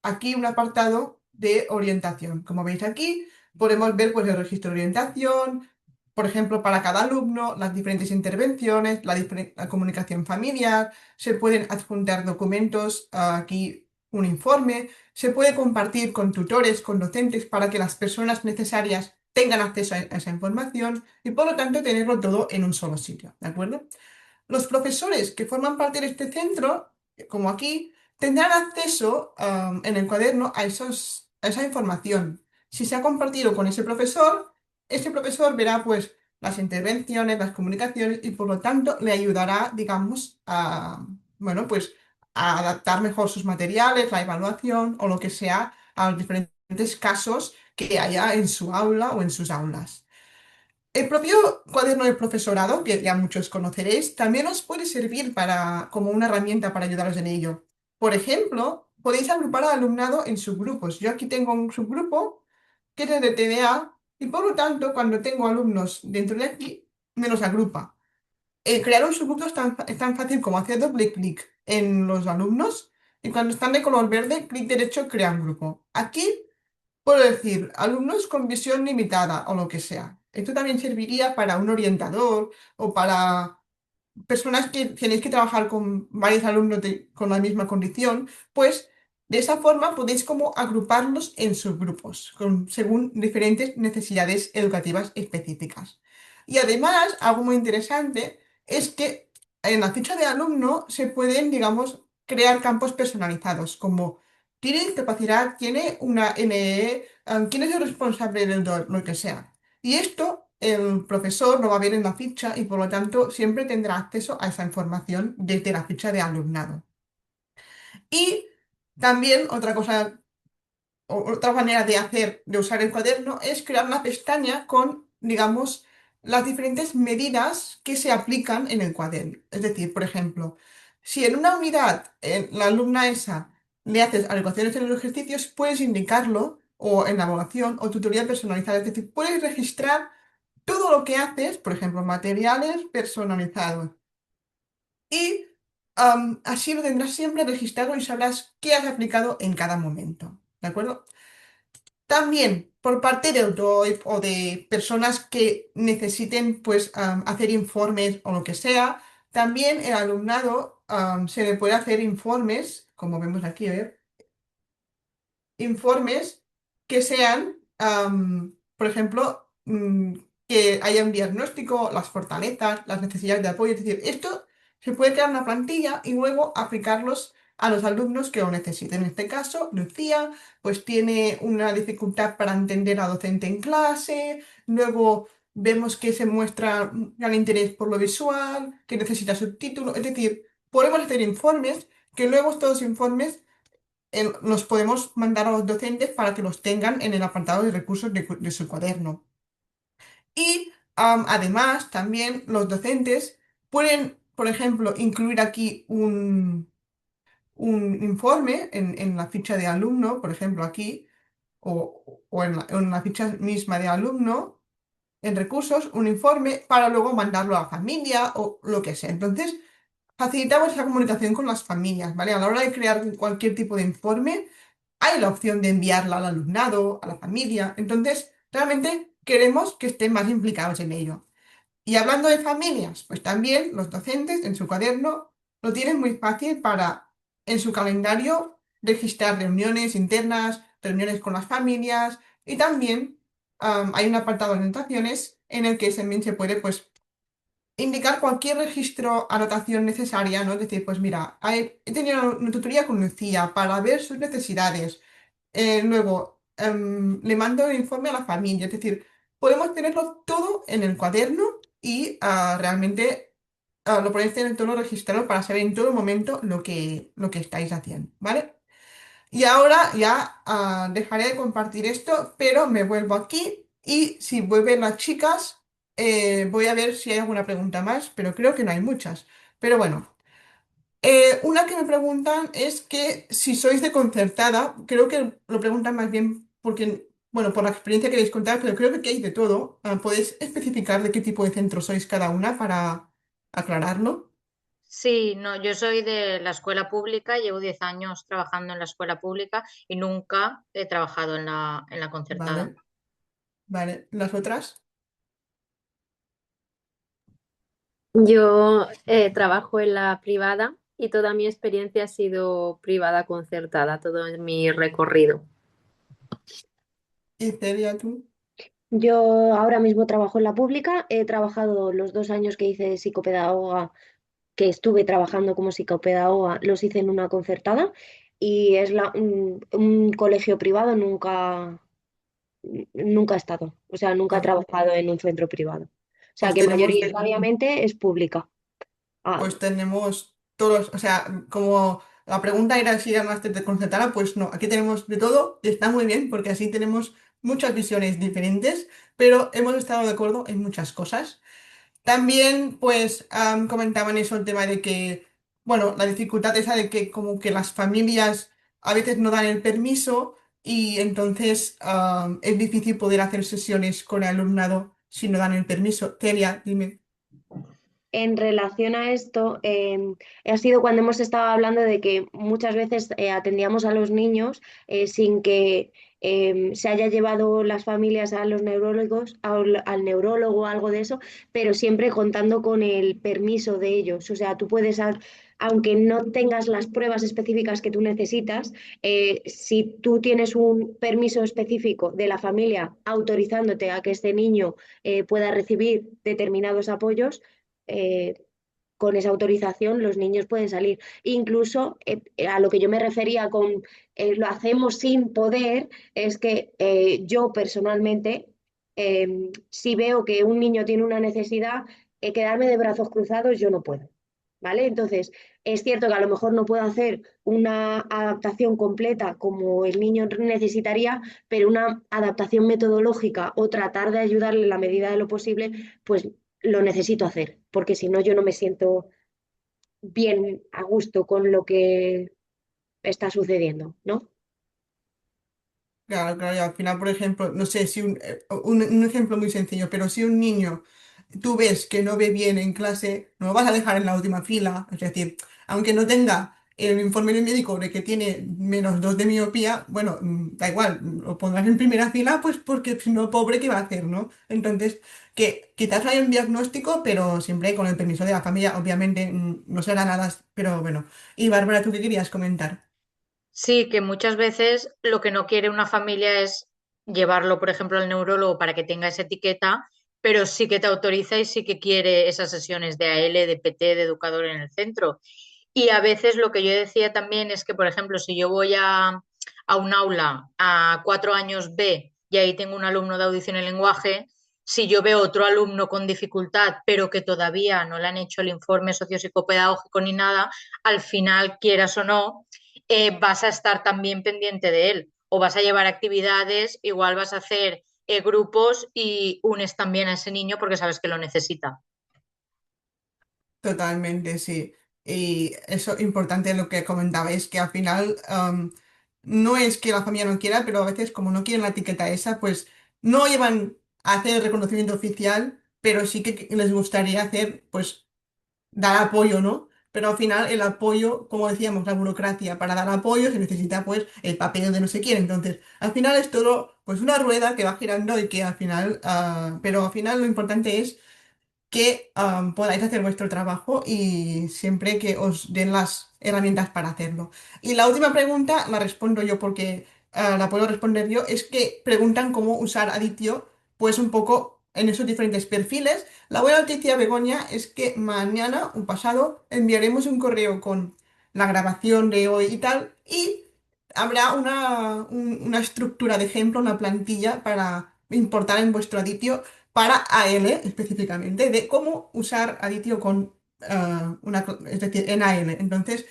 aquí un apartado de orientación. Como veis aquí, podemos ver pues, el registro de orientación, por ejemplo, para cada alumno, las diferentes intervenciones, la comunicación familiar, se pueden adjuntar documentos, aquí un informe, se puede compartir con tutores, con docentes, para que las personas necesarias tengan acceso a esa información y por lo tanto tenerlo todo en un solo sitio, ¿de acuerdo? Los profesores que forman parte de este centro, como aquí, tendrán acceso en el cuaderno a esa información. Si se ha compartido con ese profesor verá pues las intervenciones, las comunicaciones y por lo tanto le ayudará, digamos, bueno, pues a adaptar mejor sus materiales, la evaluación o lo que sea a los diferentes casos que haya en su aula o en sus aulas. El propio cuaderno del profesorado, que ya muchos conoceréis, también os puede servir como una herramienta para ayudaros en ello. Por ejemplo, podéis agrupar al alumnado en subgrupos. Yo aquí tengo un subgrupo que es el de TDA y por lo tanto, cuando tengo alumnos dentro de aquí, me los agrupa. Crear un subgrupo es tan fácil como hacer doble clic en los alumnos y cuando están de color verde, clic derecho, crear un grupo. Aquí puedo decir, alumnos con visión limitada o lo que sea. Esto también serviría para un orientador o para personas que tenéis que trabajar con varios alumnos con la misma condición, pues de esa forma podéis como agruparlos en subgrupos, según diferentes necesidades educativas específicas. Y además, algo muy interesante es que en la ficha de alumno se pueden, digamos, crear campos personalizados, como tiene discapacidad, tiene una NEE, quién es el responsable del lo que sea. Y esto el profesor lo va a ver en la ficha y por lo tanto siempre tendrá acceso a esa información desde la ficha de alumnado. Y también otra manera de usar el cuaderno es crear una pestaña con, digamos, las diferentes medidas que se aplican en el cuaderno. Es decir, por ejemplo, si en una unidad la alumna esa le haces adecuaciones en los ejercicios, puedes indicarlo o en la evaluación o tutoría personalizada. Es decir, puedes registrar todo lo que haces, por ejemplo, materiales personalizados. Y así lo tendrás siempre registrado y sabrás qué has aplicado en cada momento. ¿De acuerdo? También por parte de ODOIP o de personas que necesiten pues, hacer informes o lo que sea, también el alumnado se le puede hacer informes, como vemos aquí, a ver, informes que sean, por ejemplo, que haya un diagnóstico, las fortalezas, las necesidades de apoyo. Es decir, esto se puede crear una plantilla y luego aplicarlos a los alumnos que lo necesiten. En este caso, Lucía, pues tiene una dificultad para entender a docente en clase, luego vemos que se muestra un gran interés por lo visual, que necesita subtítulos. Es decir, podemos hacer informes que luego estos informes los podemos mandar a los docentes para que los tengan en el apartado de recursos de su cuaderno. Y además, también los docentes pueden, por ejemplo, incluir aquí un informe en la ficha de alumno, por ejemplo, aquí, o en la ficha misma de alumno, en recursos, un informe para luego mandarlo a la familia o lo que sea. Entonces, facilitamos la comunicación con las familias, ¿vale? A la hora de crear cualquier tipo de informe, hay la opción de enviarla al alumnado, a la familia. Entonces, realmente queremos que estén más implicados en ello. Y hablando de familias, pues también los docentes en su cuaderno lo tienen muy fácil para en su calendario registrar reuniones internas, reuniones con las familias y también hay un apartado de anotaciones en el que también se puede pues indicar cualquier registro, anotación necesaria, ¿no? Es decir, pues mira, he tenido una tutoría con Lucía para ver sus necesidades. Luego, le mando el informe a la familia. Es decir, podemos tenerlo todo en el cuaderno y realmente lo podéis tener todo registrado para saber en todo momento lo que estáis haciendo, ¿vale? Y ahora ya dejaré de compartir esto, pero me vuelvo aquí y si vuelven las chicas, voy a ver si hay alguna pregunta más, pero creo que no hay muchas. Pero bueno, una que me preguntan es que si sois de concertada, creo que lo preguntan más bien porque, bueno, por la experiencia que queréis contar, pero creo que hay de todo. ¿Podéis especificar de qué tipo de centro sois cada una para aclararlo? Sí, no, yo soy de la escuela pública, llevo 10 años trabajando en la escuela pública y nunca he trabajado en la concertada. Vale, vale. ¿Las otras? Yo trabajo en la privada y toda mi experiencia ha sido privada concertada, todo en mi recorrido. ¿Y Celia, tú? Yo ahora mismo trabajo en la pública, he trabajado los 2 años que hice de psicopedagoga, que estuve trabajando como psicopedagoga, los hice en una concertada y es un colegio privado, nunca he estado, o sea, nunca he Ah, trabajado en un centro privado. O sea, pues que tenemos mayoritariamente es pública. Ah, Pues tenemos todos, o sea, como la pregunta era si era máster de concertada, pues no, aquí tenemos de todo y está muy bien porque así tenemos muchas visiones diferentes, pero hemos estado de acuerdo en muchas cosas. También, pues, comentaban eso, el tema de que, bueno, la dificultad esa de que como que las familias a veces no dan el permiso y entonces es difícil poder hacer sesiones con el alumnado si no dan el permiso. Telia, dime. en relación a esto, ha sido cuando hemos estado hablando de que muchas veces atendíamos a los niños sin que se haya llevado las familias a los neurólogos, al neurólogo o algo de eso, pero siempre contando con el permiso de ellos. O sea, tú puedes, aunque no tengas las pruebas específicas que tú necesitas, si tú tienes un permiso específico de la familia autorizándote a que este niño pueda recibir determinados apoyos, eh, con esa autorización los niños pueden salir. Incluso a lo que yo me refería con lo hacemos sin poder, es que yo personalmente, si veo que un niño tiene una necesidad, quedarme de brazos cruzados yo no puedo. ¿Vale? Entonces, es cierto que a lo mejor no puedo hacer una adaptación completa como el niño necesitaría, pero una adaptación metodológica o tratar de ayudarle en la medida de lo posible, pues lo necesito hacer, porque si no yo no me siento bien a gusto con lo que está sucediendo, ¿no? Claro, claro, y al final, por ejemplo, no sé si un ejemplo muy sencillo, pero si un niño tú ves que no ve bien en clase, no lo vas a dejar en la última fila, es decir, aunque no tenga el informe del médico de que tiene -2 de miopía, bueno, da igual, lo pondrás en primera fila, pues porque si no, pobre, ¿qué va a hacer, no? Entonces, que quizás hay un diagnóstico, pero siempre con el permiso de la familia, obviamente, no será nada, pero bueno. Y Bárbara, ¿tú qué querías comentar? Sí, que muchas veces lo que no quiere una familia es llevarlo, por ejemplo, al neurólogo para que tenga esa etiqueta, pero sí que te autoriza y sí que quiere esas sesiones de AL, de PT, de educador en el centro. Y a veces lo que yo decía también es que, por ejemplo, si yo voy a un aula a 4 años B y ahí tengo un alumno de audición y lenguaje, si yo veo otro alumno con dificultad, pero que todavía no le han hecho el informe sociopsicopedagógico ni nada, al final, quieras o no, vas a estar también pendiente de él o vas a llevar actividades, igual vas a hacer grupos y unes también a ese niño porque sabes que lo necesita. Totalmente, sí. Y eso importante lo que comentabais, que al final no es que la familia no quiera, pero a veces como no quieren la etiqueta esa, pues no llevan a hacer el reconocimiento oficial, pero sí que les gustaría hacer, pues, dar apoyo, ¿no? pero al final el apoyo, como decíamos, la burocracia, para dar apoyo se necesita pues el papel de no sé quién. Entonces, al final es todo pues una rueda que va girando y que al final, pero al final lo importante es que podáis hacer vuestro trabajo y siempre que os den las herramientas para hacerlo. Y la última pregunta la respondo yo porque la puedo responder yo, es que preguntan cómo usar Aditio, pues un poco en esos diferentes perfiles. La buena noticia, Begoña, es que mañana o pasado enviaremos un correo con la grabación de hoy y tal, y habrá una estructura de ejemplo, una plantilla para importar en vuestro Aditio para AL específicamente, de cómo usar aditio con es decir, en AL. Entonces,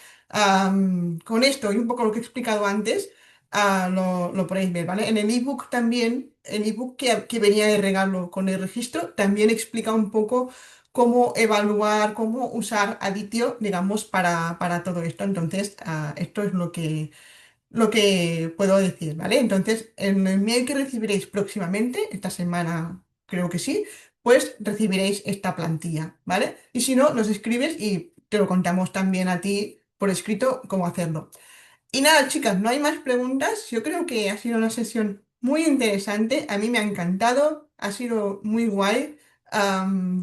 con esto y un poco lo que he explicado antes, lo podéis ver, ¿vale? En el ebook también, el ebook que venía de regalo con el registro, también explica un poco cómo evaluar, cómo usar aditio, digamos, para todo esto. Entonces, esto es lo que puedo decir, ¿vale? Entonces, en el mail que recibiréis próximamente, esta semana creo que sí, pues recibiréis esta plantilla, ¿vale? Y si no, nos escribes y te lo contamos también a ti por escrito cómo hacerlo. Y nada, chicas, no hay más preguntas. Yo creo que ha sido una sesión muy interesante. A mí me ha encantado. Ha sido muy guay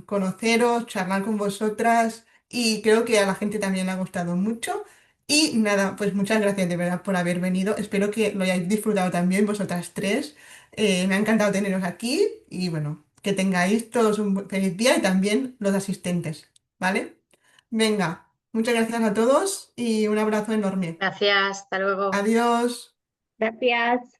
conoceros, charlar con vosotras y creo que a la gente también le ha gustado mucho. Y nada, pues muchas gracias de verdad por haber venido. Espero que lo hayáis disfrutado también vosotras tres. Me ha encantado teneros aquí y bueno, que tengáis todos un feliz día y también los asistentes, ¿vale? Venga, muchas gracias a todos y un abrazo enorme. Gracias, hasta luego. Adiós. Gracias.